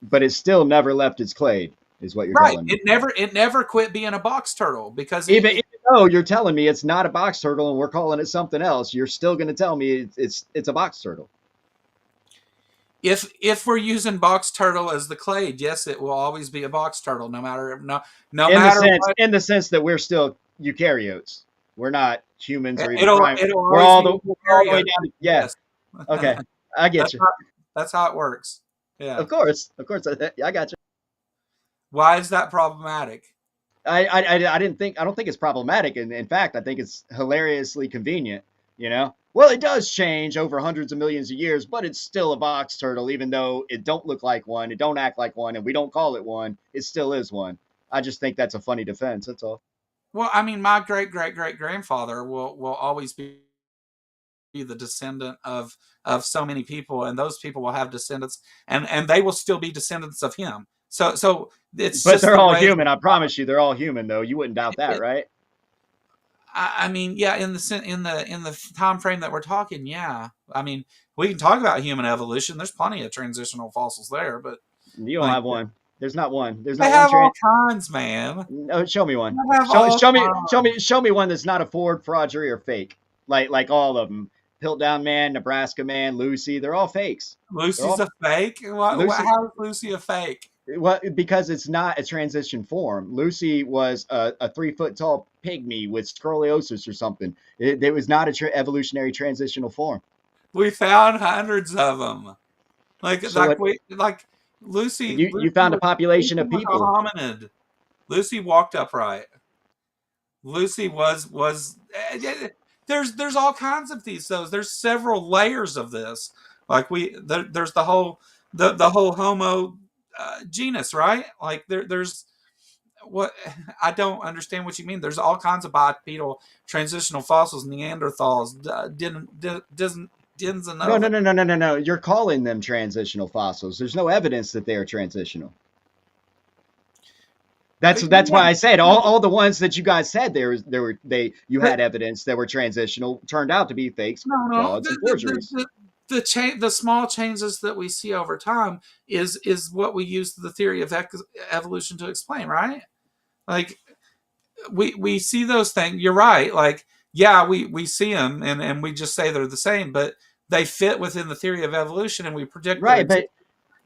but it still never left its clade, is what you're right, telling me. it never quit being a box turtle, because Even though you're telling me it's not a box turtle and we're calling it something else, you're still going to tell me it's a box turtle. if we're using box turtle as the clade, yes, it will always be a box turtle, no In the matter sense, what. that we're still eukaryotes. We're not humans or even It'll prime. it'll We're always all be the we're all the way eukaryote. down to, yeah. Yes, Okay, I get that's you. that's how it works. Yeah. Of course, I got you. Why is that problematic? I didn't think I don't think it's problematic, and in fact, I think it's hilariously convenient. Well, it does change over hundreds of millions of years, but it's still a box turtle, even though it don't look like one, it don't act like one, and we don't call it one. It still is one. I just think that's a funny defense. That's all. Well, I mean, my great grandfather will always be the descendant of so many people, and those people will have descendants, and they will still be descendants of him. So it's But just they're the all way human. I promise you, they're all human, though. You wouldn't doubt that, it, right? I mean, yeah, in the time frame that we're talking, yeah. I mean, we can talk about human evolution. There's plenty of transitional fossils there, but You don't like have one. There's not one. There's they not one have all trans. kinds, man. No, show me one. They have all kinds. Show me one that's not a Ford, forgery, or fake. Like all of them. Piltdown Man, Nebraska Man, Lucy. They're all fakes. They're Lucy's all a fake. Lucy. How is Lucy a fake? Well, because it's not a transition form. Lucy was a 3 foot tall pygmy with scoliosis or something. It was not a evolutionary transitional form. We found hundreds of them. So what? You found a Lucy population of was a people. hominid. Lucy walked upright. Lucy was there's all kinds of these those. There's several layers of this. There's the whole Homo genus, right? Like there's what I don't understand what you mean. There's all kinds of bipedal transitional fossils, Neanderthals, No, no, Dinsanova. no, no, no, no, no. You're calling them transitional fossils. There's no evidence that they are transitional. That's Yeah, why I said all the ones that you guys said there were they you but had evidence that were transitional turned out to be fakes, no. frauds, and forgeries. The small changes that we see over time is what we use the theory of evolution to explain, right? Like we see those things. You're right. Like yeah, we see them and we just say they're the same, but they fit within the theory of evolution, and we predict their Right, existence,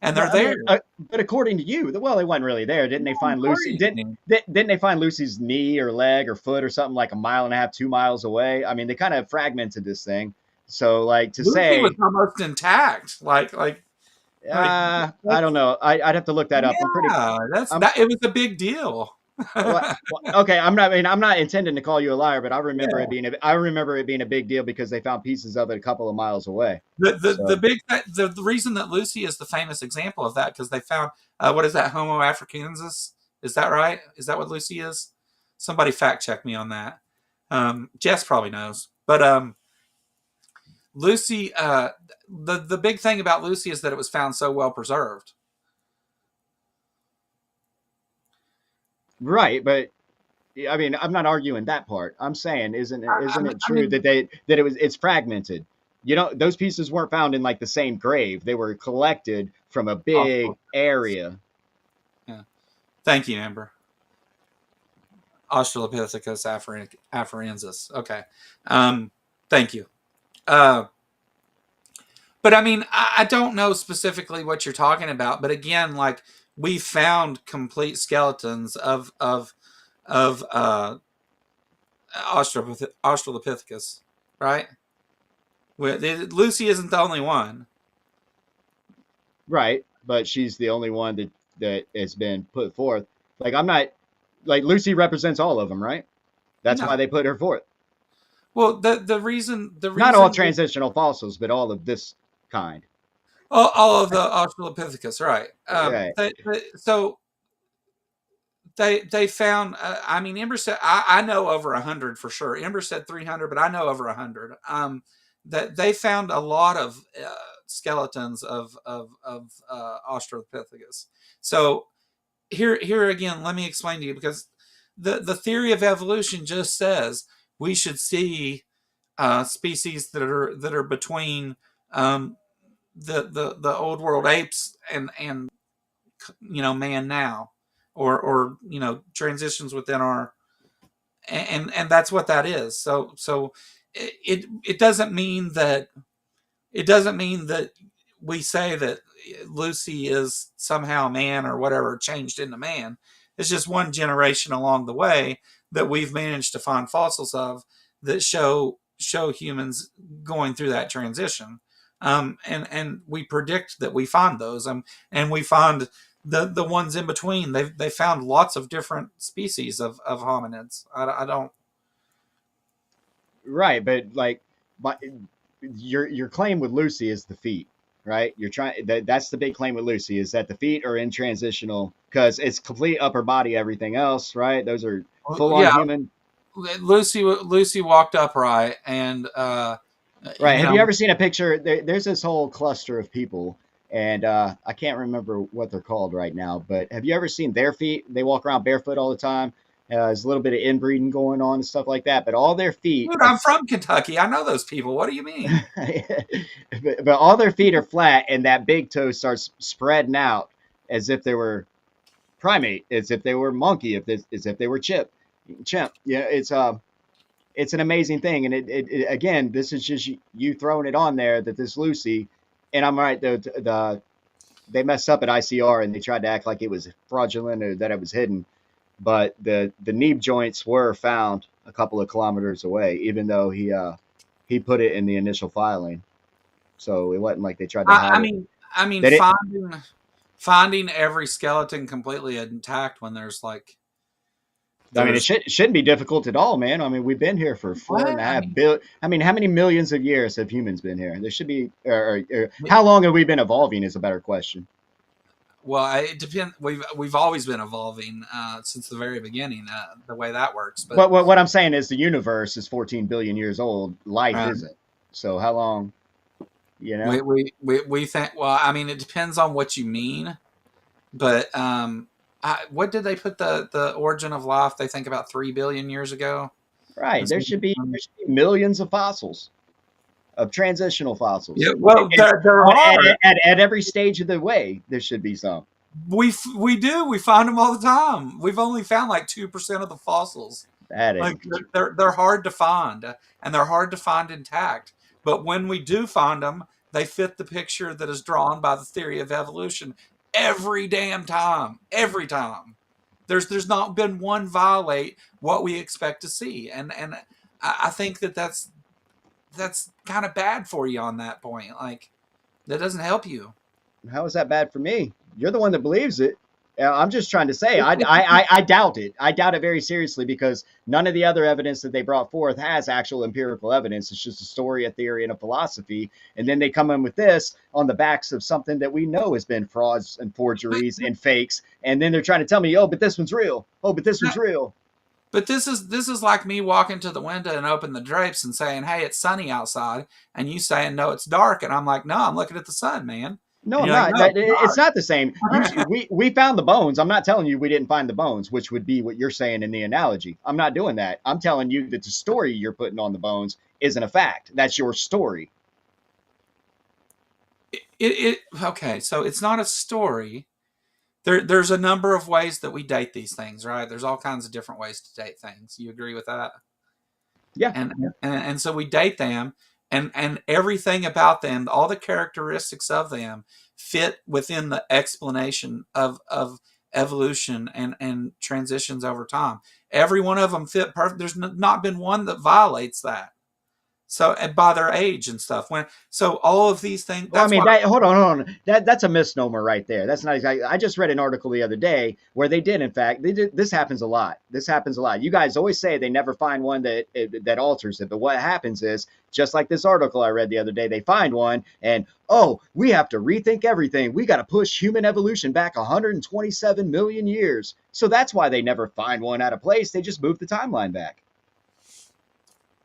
and they're I there. mean, but according to you, well, they wasn't really there. Didn't they No, find Lucy? Didn't they find Lucy's knee or leg or foot or something like a mile and a half, 2 miles away? I mean, they kind of fragmented this thing. So, like to Lucy was say, almost intact. Like I don't that's know. I'd have to look that up. yeah. That's I'm that. It was a big deal. okay. I mean, I'm not intending to call you a liar, but Yeah. I remember it being a big deal because they found pieces of it a couple of miles away. The So big the reason that Lucy is the famous example of that because they found what is that Homo africanus? Is that right? Is that what Lucy is? Somebody fact check me on that. Jess probably knows, but Lucy. The big thing about Lucy is that it was found so well preserved. right, but I mean, I'm not arguing that part. I'm saying, isn't it I true mean, that it's fragmented? You know, those pieces weren't found in like the same grave. They were collected from a big area. yeah. Thank you, Amber. Australopithecus afarensis. Okay. Thank you. Uh, but I mean, I don't know specifically what you're talking about. But again, like we found complete skeletons of Australopithecus, right? Lucy isn't the only one. Right, but she's the only one that has been put forth. Like I'm not like Lucy represents all of them, right? That's why No. they put her forth. Well, the Not all reason transitional fossils, but all of this kind. all of the Australopithecus, right? Right. So they found. I mean, Ember said I know over 100 for sure. Ember said 300, but I know over 100. That they found a lot of skeletons of Australopithecus. So here again, let me explain to you because the theory of evolution just says we should see species that are between um, the old world apes and man now or transitions within our and that's what that is. So it doesn't mean that we say that Lucy is somehow a man or whatever changed into man. It's just one generation along the way that we've managed to find fossils of that show humans going through that transition. And we predict that we find those, and we find the ones in between. They found lots of different species of hominids. I don't. Right, but like, but your claim with Lucy is the feet, right? You're trying that's the big claim with Lucy is that the feet are in transitional because it's complete upper body, everything else, right? Those are full on Yeah, human. Lucy walked upright, and Right. you Have you know ever seen a picture? There's this whole cluster of people, and I can't remember what they're called right now. But have you ever seen their feet? They walk around barefoot all the time. There's a little bit of inbreeding going on and stuff like that. But all their feet Dude, are I'm from Kentucky. I know those people. What do you mean? but all their feet are flat, and that big toe starts spreading out as if they were primate, as if they were monkey, as if they were chimp. Yeah, it's an amazing thing, and it again, this is just you throwing it on there that this Lucy, and I'm right. They messed up at ICR and they tried to act like it was fraudulent or that it was hidden, but the knee joints were found a couple of kilometers away, even though he put it in the initial filing. So it wasn't like they tried to I, hide I it. mean, I mean, They didn't. finding every skeleton completely intact when there's like I mean, there's it shouldn't be difficult at all, man. I mean, we've been here for four and what a I half mean. billion. I mean, how many millions of years have humans been here? There should be, or how long have we been evolving? Is a better question. Well, it depends. We've always been evolving since the very beginning. The way that works, but What I'm saying is the universe is 14 billion years old. Life uh, isn't. So how long? You know, we think. Well, I mean, it depends on what you mean. But what did they put the origin of life? They think about 3 billion years ago. right? That's, There should be millions of fossils, of transitional yeah. fossils. Well, there At, are. at every stage of the way, there should be some. We do. We find them all the time. We've only found like 2% of the fossils. That Like ain't true. they're hard to find, and they're hard to find intact. But when we do find them, they fit the picture that is drawn by the theory of evolution every damn time. Every time. There's not been one violate what we expect to see, and I think that's kind of bad for you on that point. Like that doesn't help you. How is that bad for me? You're the one that believes it. I'm just trying to say, I doubt it. I doubt it very seriously because none of the other evidence that they brought forth has actual empirical evidence. It's just a story, a theory, and a philosophy. And then they come in with this on the backs of something that we know has been frauds and But, forgeries and fakes. And then they're trying to tell me, oh, but this one's real. Oh, but this one's real. but this is like me walking to the window and open the drapes and saying, "Hey, it's sunny outside," and you saying, "No, it's dark," and I'm like, "No, I'm looking at the sun, man." No, And I'm you're like, not. "No, it's It's dark." not the same. We found the bones. I'm not telling you we didn't find the bones, which would be what you're saying in the analogy. I'm not doing that. I'm telling you that the story you're putting on the bones isn't a fact. That's your story. Okay, so it's not a story. There's a number of ways that we date these things, right? There's all kinds of different ways to date things. You agree with that? Yeah. And so we date them, and everything about them, all the characteristics of them, fit within the explanation of evolution and transitions over time. Every one of them fit perfect. There's not been one that violates that. So and by their age and stuff. When so all of these things. Well, I That's mean, why. hold on. That's a misnomer right there. That's not exactly. I just read an article the other day where they did, in fact, they did. This happens a lot. This happens a lot. You guys always say they never find one that alters it, but what happens is just like this article I read the other day. They find one, and oh, we have to rethink everything. We got to push human evolution back 127 million years. So that's why they never find one out of place. They just move the timeline back.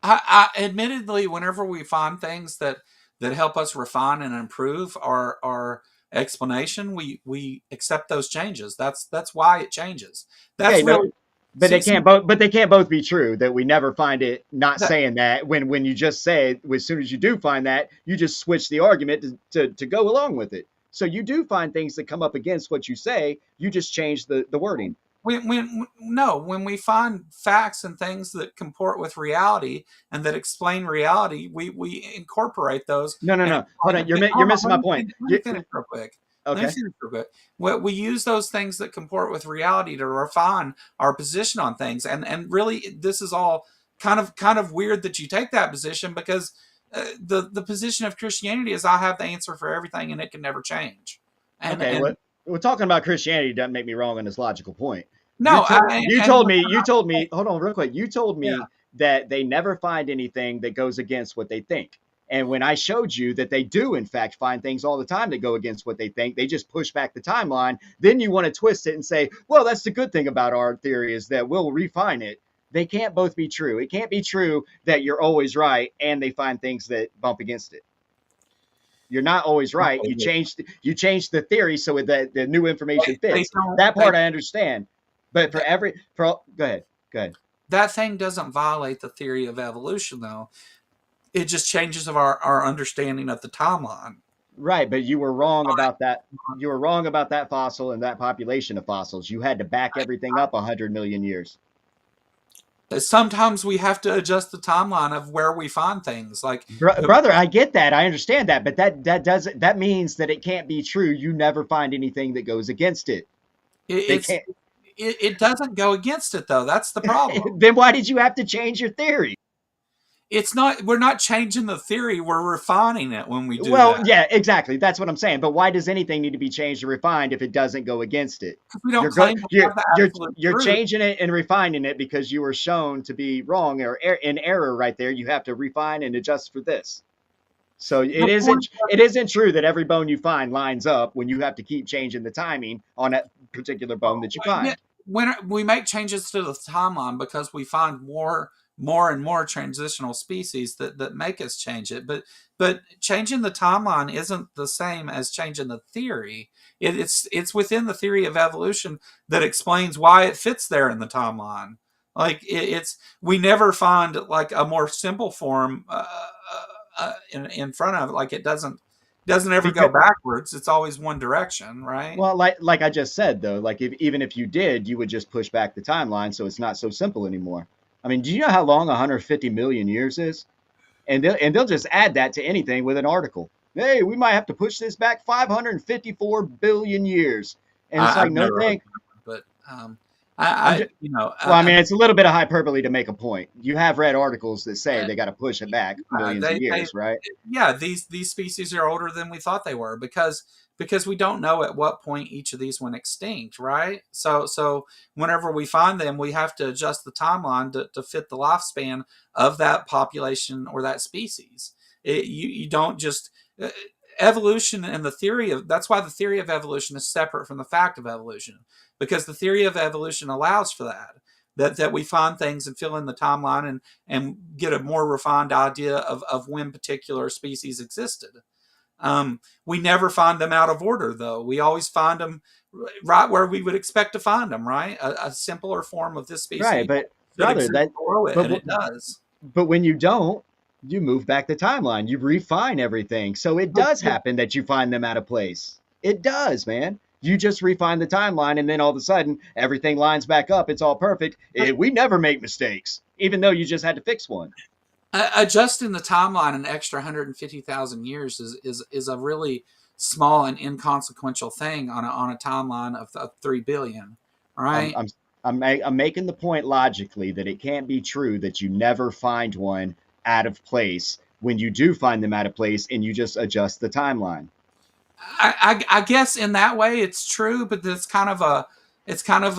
I admittedly, whenever we find things that help us refine and improve our explanation, we accept those changes. That's why it changes. That's Okay, no, really but see, they see can't both. But they can't both be true. That we never find it. Not that saying that when you just say as soon as you do find that, you just switch the argument to go along with it. So you do find things that come up against what you say. You just change the wording. when we find facts and things that comport with reality and that explain reality, we incorporate those No, no, and no. Hold explain on. them. But You're hold on, missing my point. let me finish real quick. Let me Okay. finish real quick. We use those things that comport with reality to refine our position on things, and really, this is all kind of weird that you take that position because the position of Christianity is I have the answer for everything and it can never change. And Okay. and What we're talking about Christianity doesn't make me wrong on this logical point. no, and You told me. Hold on, real quick. You told yeah. me that they never find anything that goes against what they think. And when I showed you that they do, in fact, find things all the time that go against what they think, they just push back the timeline. Then you want to twist it and say, well, that's the good thing about our theory is that we'll refine it. They can't both be true. It can't be true that you're always right and they find things that bump against it. You're not always right. You changed the theory so that the new information They fits. don't That they part I understand. But for go ahead. Good. That thing doesn't violate the theory of evolution, though. It just changes of our understanding of the timeline. Right, but you were wrong about that. You were wrong about that fossil and that population of fossils. You had to back everything up 100 million years. Sometimes we have to adjust the timeline of where we find things. Like, Brother, I get that. I understand that, but that means that it can't be true. You never find anything that goes against it. They it's can't. it doesn't go against it, though. That's the problem. Then why did you have to change your theory? It's not, we're not changing the theory, we're refining it when we do Well, that. yeah, exactly. That's what I'm saying. But why does anything need to be changed or refined if it doesn't go against it? Because we don't You're go claim to you're have the you're absolute you're truth. changing it and refining it because you were shown to be wrong or in error right there. You have to refine and adjust for this. So The point, it isn't true that every bone you find lines up when you have to keep changing the timing on that particular bone that you yeah, find. when we make changes to the timeline because we find more and more transitional species that make us change it, but changing the timeline isn't the same as changing the theory. It's within the theory of evolution that explains why it fits there in the timeline. Like, it's, we never find like a more simple form in front of it. Like, it doesn't ever go Because backwards. It's always one direction, right? well, like I just said though, like even if you did, you would just push back the timeline, so it's not so simple anymore. I mean, do you know how long 150 million years is? And they'll just add that to anything with an article. Hey, we might have to push this back 554 billion years, and it's like I've no never heard thing. that, but I'm I just, you know, well, I mean, it's a little bit of hyperbole to make a point. You have read articles that say uh, they got to push it back millions of they years, right? yeah, these species are older than we thought they were, because we don't know at what point each of these went extinct, right? So whenever we find them, we have to adjust the timeline to fit the lifespan of that population or that species. You don't just evolution and the theory of, that's why the theory of evolution is separate from the fact of evolution, because the theory of evolution allows for that we find things and fill in the timeline and get a more refined idea of when particular species existed. We never find them out of order, though. We always find them right where we would expect to find them, right? A simpler form of this Right, species but should brother, exist that below it, but and it does. but when you don't, you move back the timeline. You refine everything. So it But, does but happen that you find them out of place. It does, man. You just refine the timeline and then all of a sudden everything lines back up. It's all perfect. We never make mistakes, even though you just had to fix one. adjusting the timeline an extra 150,000 years is a really small and inconsequential thing on a timeline of 3 billion, I'm right? I'm I'm making the point logically that it can't be true that you never find one out of place when you do find them out of place and you just adjust the timeline. I guess in that way it's true, but it's kind of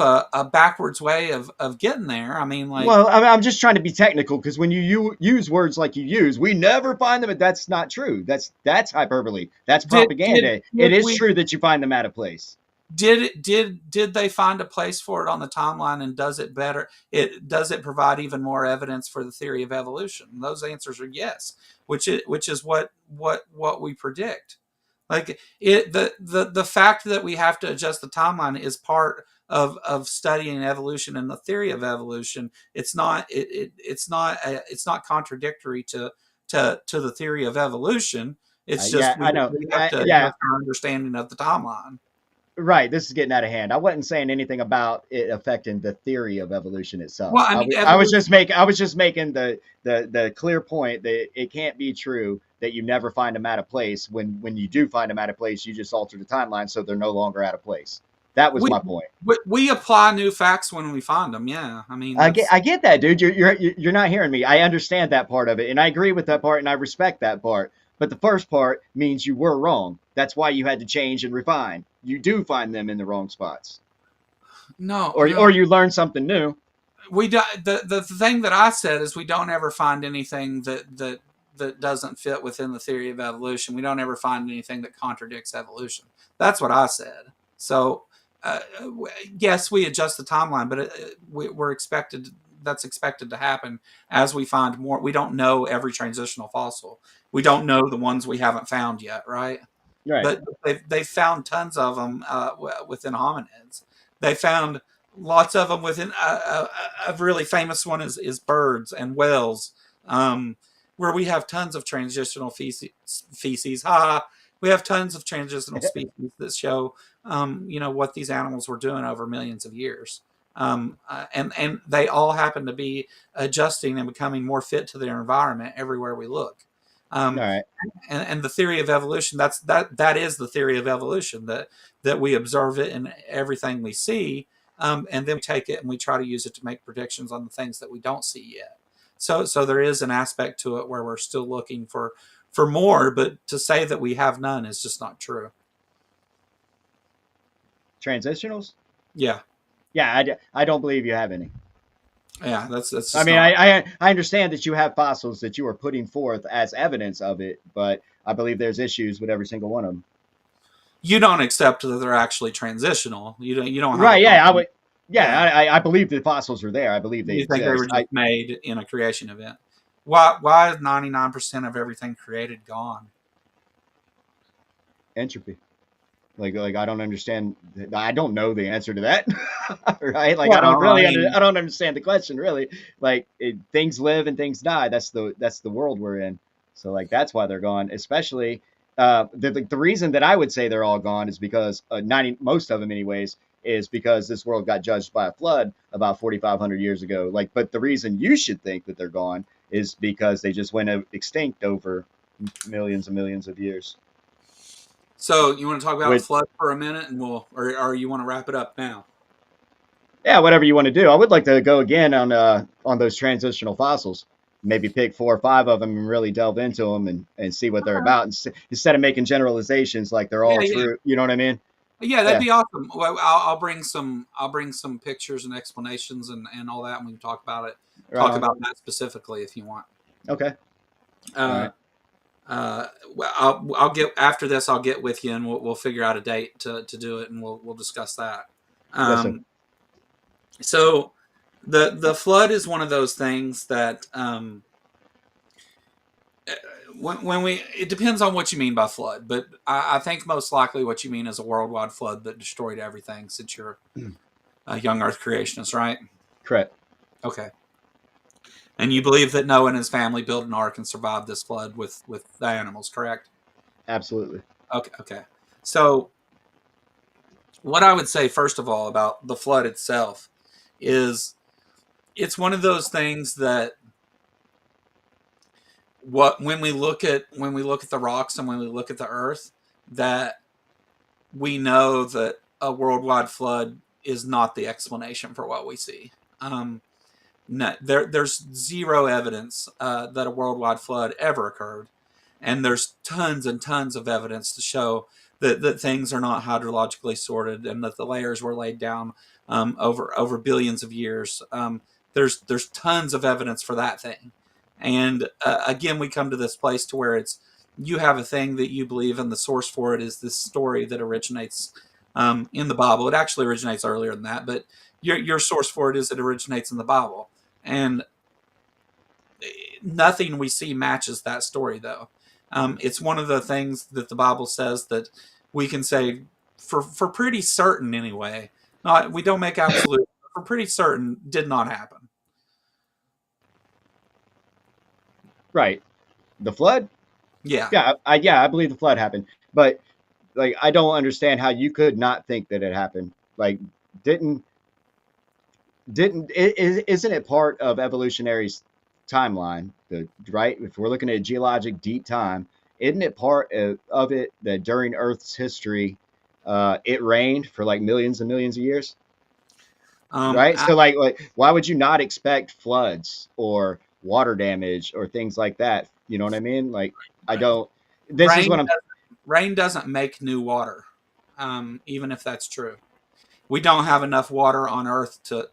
a backwards way of getting there. I mean, like, Well, I'm just trying to be technical because when you use words like you use, we never find them. That's not true. That's hyperbole. That's propaganda. It did is we true that you find them out of place. did they find a place for it on the timeline, and does it better, it provide even more evidence for the theory of evolution? Those answers are yes, which is what we predict. Like, the fact that we have to adjust the timeline is part of studying evolution and the theory of evolution. It's not contradictory to the theory of evolution. It's just Yeah, I know. we have to Yeah, adjust our understanding of the timeline. right. This is getting out of hand. I wasn't saying anything about it affecting the theory of evolution itself. Well, I mean, I was just making the clear point that it can't be true that you never find them out of place. When you do find them out of place, you just alter the timeline so they're no longer out of place. That was we my point. we apply new facts when we find them. Yeah, I mean, that's I get that, dude. You're not hearing me. I understand that part of it, and I agree with that part, and I respect that part. But the first part means you were wrong. That's why you had to change and refine. You do find them in the wrong spots, no, or you learn something new. we do, the thing that I said is we don't ever find anything that doesn't fit within the theory of evolution. We don't ever find anything that contradicts evolution. That's what I said. So, yes, we adjust the timeline, but we're expected, that's expected to happen as we find more. We don't know every transitional fossil. We don't know the ones we haven't found yet, right? Right. But they've found tons of them within hominids. They found lots of them within a really famous one is birds and whales, where we have tons of transitional feces. We have tons of transitional species that show, what these animals were doing over millions of years. And they all happen to be adjusting and becoming more fit to their environment everywhere we look. All Um, right. and the theory of evolution, that is the theory of evolution, that we observe it in everything we see, and then we take it and we try to use it to make predictions on the things that we don't see yet. So there is an aspect to it where we're still looking for more, but to say that we have none is just not true. Transitionals? Yeah, Yeah, I don't believe you have any. yeah, that's I just mean, not. I understand that you have fossils that you are putting forth as evidence of it, but I believe there's issues with every single one of them. You don't accept that they're actually transitional. You don't have a Right? Yeah, I problem. would. Yeah, Yeah, I believe the fossils are there. I believe they you think they were exist. just made in a creation event. Why is 99% of everything created gone? Entropy. Like I don't understand. I don't know the answer to that. Right? Like Well, I mean, I don't understand the question really. Things live and things die. That's the world we're in. So like that's why they're gone. Especially the reason that I would say they're all gone is because 90 most of them anyways is because this world got judged by a flood about 4,500 years ago. Like, but the reason you should think that they're gone is because they just went extinct over millions and millions of years. so you want to talk about With flood for a minute, and or you want to wrap it up now? Yeah, whatever you want to do. I would like to go again on those transitional fossils. Maybe pick 4 or 5 of them and really delve into them and see what they're about, instead of making generalizations like they're Yeah, all yeah, true. You know what I mean? yeah. That'd Yeah. be awesome. Well, I'll bring some pictures and explanations and all that, and we can talk about it. Right Talk on. about that specifically if you want. Okay. All Uh, right. well, I'll get after this. I'll get with you, and we'll figure out a date to do it, and we'll discuss that. Yes, sir. Um, so the flood is one of those things that when we it depends on what you mean by flood, but I think most likely what you mean is a worldwide flood that destroyed everything. Since you're a young Earth creationist, right? Correct. Okay, and you believe that Noah and his family built an ark and survived this flood with the animals, correct? Absolutely. Okay, okay. So what I would say first of all about the flood itself is it's one of those things that what when we look at the rocks and when we look at the earth, that we know that a worldwide flood is not the explanation for what we see. No, there's zero evidence that a worldwide flood ever occurred, and there's tons and tons of evidence to show that things are not hydrologically sorted and that the layers were laid down over billions of years. There's tons of evidence for that thing, and again, we come to this place to where it's you have a thing that you believe, and the source for it is this story that originates in the Bible. It actually originates earlier than that, but your source for it is it originates in the Bible, and nothing we see matches that story, though. It's one of the things that the Bible says that we can say for pretty certain anyway. Not we don't make absolute. For pretty certain, did not happen. Right. The flood. Yeah. Yeah, I believe the flood happened, but like I don't understand how you could not think that it happened. Like, didn't isn't it part of evolutionary timeline, right? If we're looking at geologic deep time, isn't it part of it that during Earth's history, it rained for like millions and millions of years, right? I, So like why would you not expect floods or water damage or things like that? You know what I mean? Like I don't. This is what rain I'm. rain doesn't make new water, even if that's true. We don't have enough water on Earth to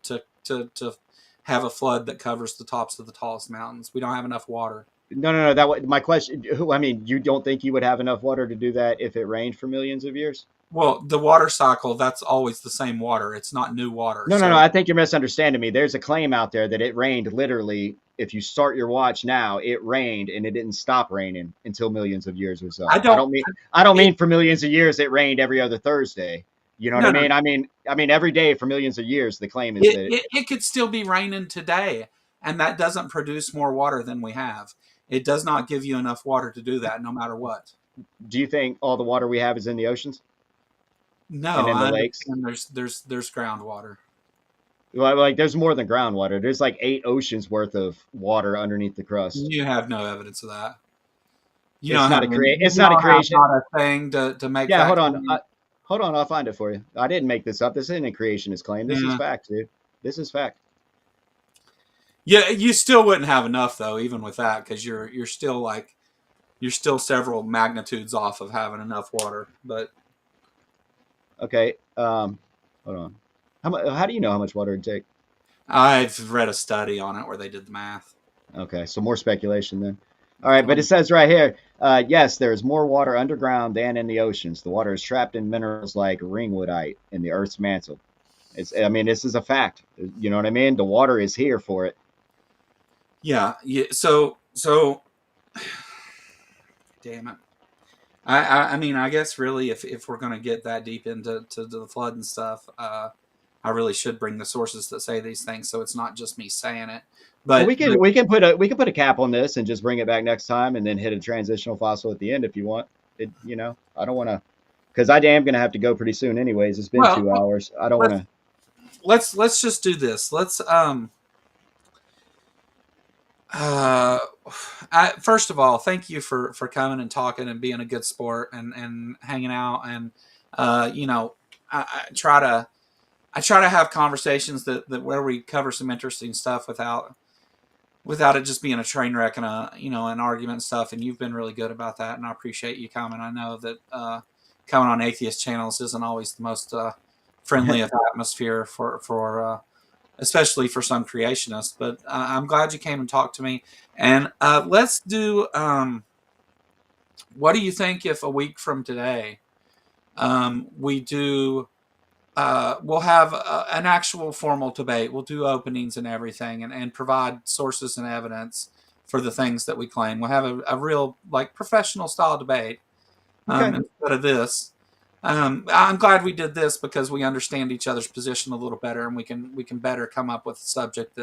have a flood that covers the tops of the tallest mountains. We don't have enough water. No. My question. I mean, you don't think you would have enough water to do that if it rained for millions of years? Well, the water cycle, that's always the same water. It's not new water. No. So I think you're misunderstanding me. There's a claim out there that it rained literally. If you start your watch now, it rained and it didn't stop raining until millions of years was up. I don't I don't it mean for millions of years it rained every other Thursday. You know what No, I no. mean? I mean, every day for millions of years, the claim is It, that. it, it could still be raining today, and that doesn't produce more water than we have. It does not give you enough water to do that, no matter what. Do you think all the water we have is in the oceans and No, in the I lakes? understand there's groundwater. Well, like, there's more than groundwater. There's like 8 oceans worth of water underneath the crust. You have no evidence of that. You It's don't not have a create. It's you not a don't have creation. not a thing to make Yeah, that hold on. claim. Hold on. I'll find it for you. I didn't make this up. This isn't a creationist claim. This is Yeah. fact, dude. This is fact. Yeah, you still wouldn't have enough though, even with that, because you're still several magnitudes off of having enough water. But Okay. Hold on. How do you know how much water it take? I've read a study on it where they did the math. Okay, so more speculation then. All right, but it says right here, yes, there is more water underground than in the oceans. The water is trapped in minerals like ringwoodite in the Earth's mantle. I mean, this is a fact. You know what I mean? The water is here for it. Yeah, yeah. So, damn it. I mean, I guess really, if we're gonna get that deep into the flood and stuff, I really should bring the sources that say these things, so it's not just me saying it. Well, But we can put a cap on this and just bring it back next time, and then hit a transitional fossil at the end if you want. I don't want to, because I am gonna have to go pretty soon anyways. It's been well, 2 hours. I don't want let's to. let's just do this. Let's uh first of all, thank you for coming and talking and being a good sport and hanging out and you know, I try to have conversations that where we cover some interesting stuff without it just being a train wreck and a an argument and stuff. And you've been really good about that, and I appreciate you coming. I know that coming on atheist channels isn't always the most friendly of atmosphere for especially for some creationists. But I'm glad you came and talked to me. And let's do. What do you think if a week from today we do? We'll have an actual formal debate. We'll do openings and everything, and provide sources and evidence for the things that we claim. We'll have a real like professional style debate Okay. instead of this. I'm glad we did this because we understand each other's position a little better, and we can better come up with a subject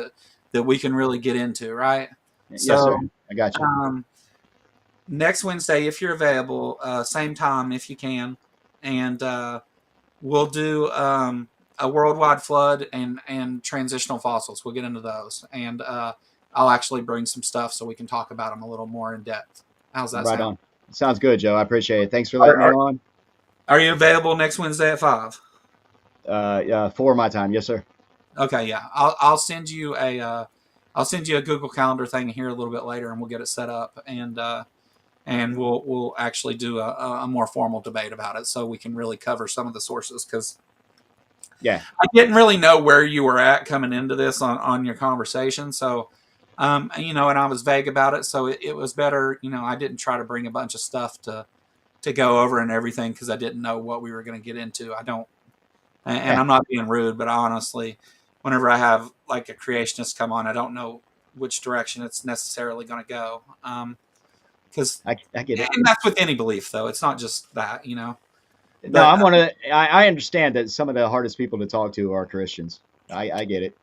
that we can really get into, right? Yes, So sir. I got you. um, next Wednesday, if you're available, same time if you can, and we'll do a worldwide flood and transitional fossils. We'll get into those, and I'll actually bring some stuff so we can talk about them a little more in depth. How's that Right sound? on. Sounds good, Joe. I appreciate it. Thanks for Are, letting me are, on. are you available next Wednesday at 5? Yeah, for my time. Yes, sir. Okay, yeah. I'll send you a Google Calendar thing here a little bit later, and we'll get it set up, and we'll actually do a more formal debate about it, so we can really cover some of the sources because Yeah. I didn't really know where you were at coming into this on your conversation. So, and I was vague about it. So it was better, I didn't try to bring a bunch of stuff to go over and everything because I didn't know what we were going to get into. I don't, and Yeah. I'm not being rude, but I honestly, whenever I have like a creationist come on, I don't know which direction it's necessarily going to go. Because, I get it. and that's with any belief, though. It's not just that. No, But I'm one of. I understand that some of the hardest people to talk to are Christians. I get it.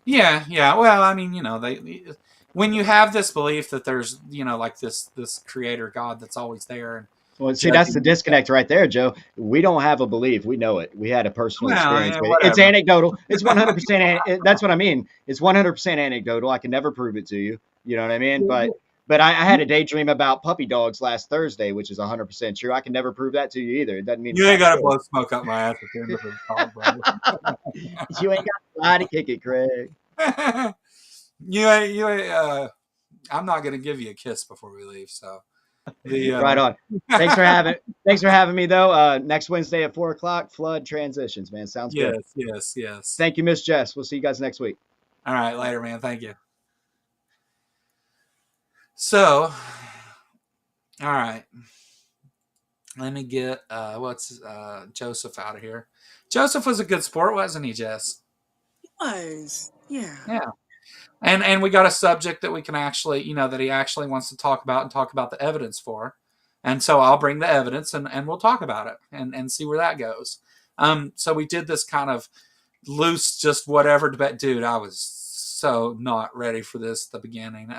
yeah, yeah. Well, I mean, they when you have this belief that there's, like this creator God that's always there and Well, see, that's the judging. disconnect right there, Joe. We don't have a belief. We know it. We had a personal Well, experience yeah, with it. It's whatever. anecdotal. It's 100%. That's what I mean. It's 100% anecdotal. I can never prove it to you. You know what I mean? But I had a daydream about puppy dogs last Thursday, which is 100% true. I can never prove that to you either. It doesn't mean You it's ain't not got to true. blow smoke up my ass at the end of the call, brother. You ain't got to lie to kick it, Craig. you ain't. I'm not gonna give you a kiss before we leave. So the Right on. Thanks for having me though. Next Wednesday at 4 o'clock, flood transitions, man. Sounds good. yes, yes, yes. Thank you, Miss Jess. We'll see you guys next week. All right, later, man. Thank you. So, all right. Let me get what's Joseph out of here. Joseph was a good sport, wasn't he, Jess? It was. Yeah. Yeah. And we got a subject that we can actually, that he actually wants to talk about and talk about the evidence for. And so I'll bring the evidence and we'll talk about it and see where that goes. So we did this kind of loose, just whatever debate. Dude, I was so not ready for this at the beginning.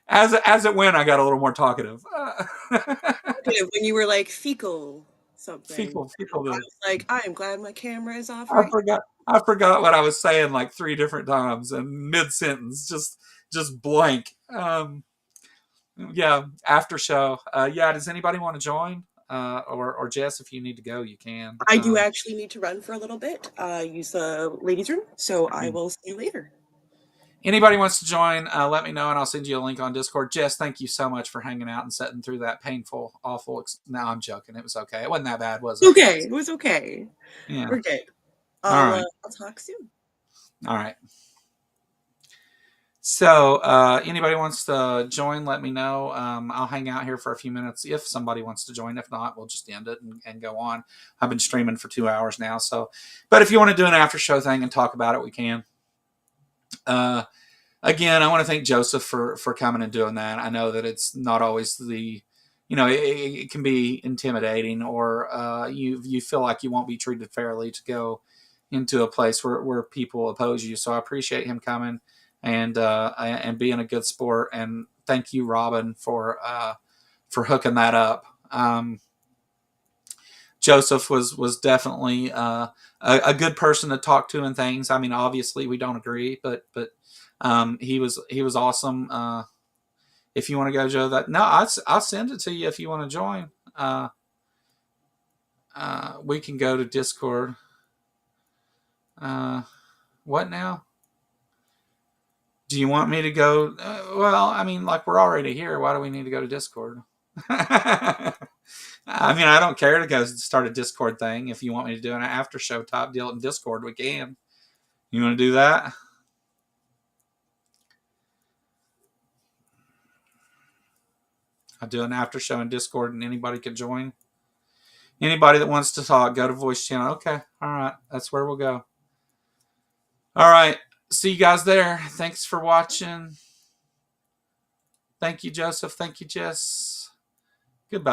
As it went, I got a little more talkative. Okay, when you were like fecal something, Fecal. I was like, I am glad my camera is off I right forgot. I forgot what I was saying like 3 different times and mid sentence, just blank. Yeah, after show. Yeah, does anybody want to join? Or Jess, if you need to go, you can. now. I do actually need to run for a little bit, use the ladies' room, so I will see you later. Anybody wants to join, let me know and I'll send you a link on Discord. Jess, thank you so much for hanging out and sitting through that painful, awful. No, I'm joking. It was okay. It wasn't that bad, was it? Okay, it was okay. Yeah. We're good. All right. I'll talk soon. All right. So, anybody wants to join, let me know. I'll hang out here for a few minutes if somebody wants to join. If not, we'll just end it and go on. I've been streaming for 2 hours now. So, but if you want to do an after show thing and talk about it, we can. Again, I want to thank Joseph for coming and doing that. I know that it's not always it can be intimidating, or you feel like you won't be treated fairly to go into a place where people oppose you. So I appreciate him coming and being a good sport. And thank you, Robin, for hooking that up. Joseph was definitely a good person to talk to and things. I mean, obviously we don't agree, but he was awesome. If you want to go, Joe, I'll send it to you if you want to join. We can go to Discord. What now? Do you want me to go? Well, I mean, like we're already here. Why do we need to go to Discord? I mean, I don't care to go start a Discord thing. If you want me to do an after show type deal in Discord, we can. You want to do that? I'll do an after show in Discord and anybody can join. Anybody that wants to talk, go to voice channel. Okay. All right. That's where we'll go. All right. See you guys there. Thanks for watching. Thank you, Joseph. Thank you, Jess. Goodbye.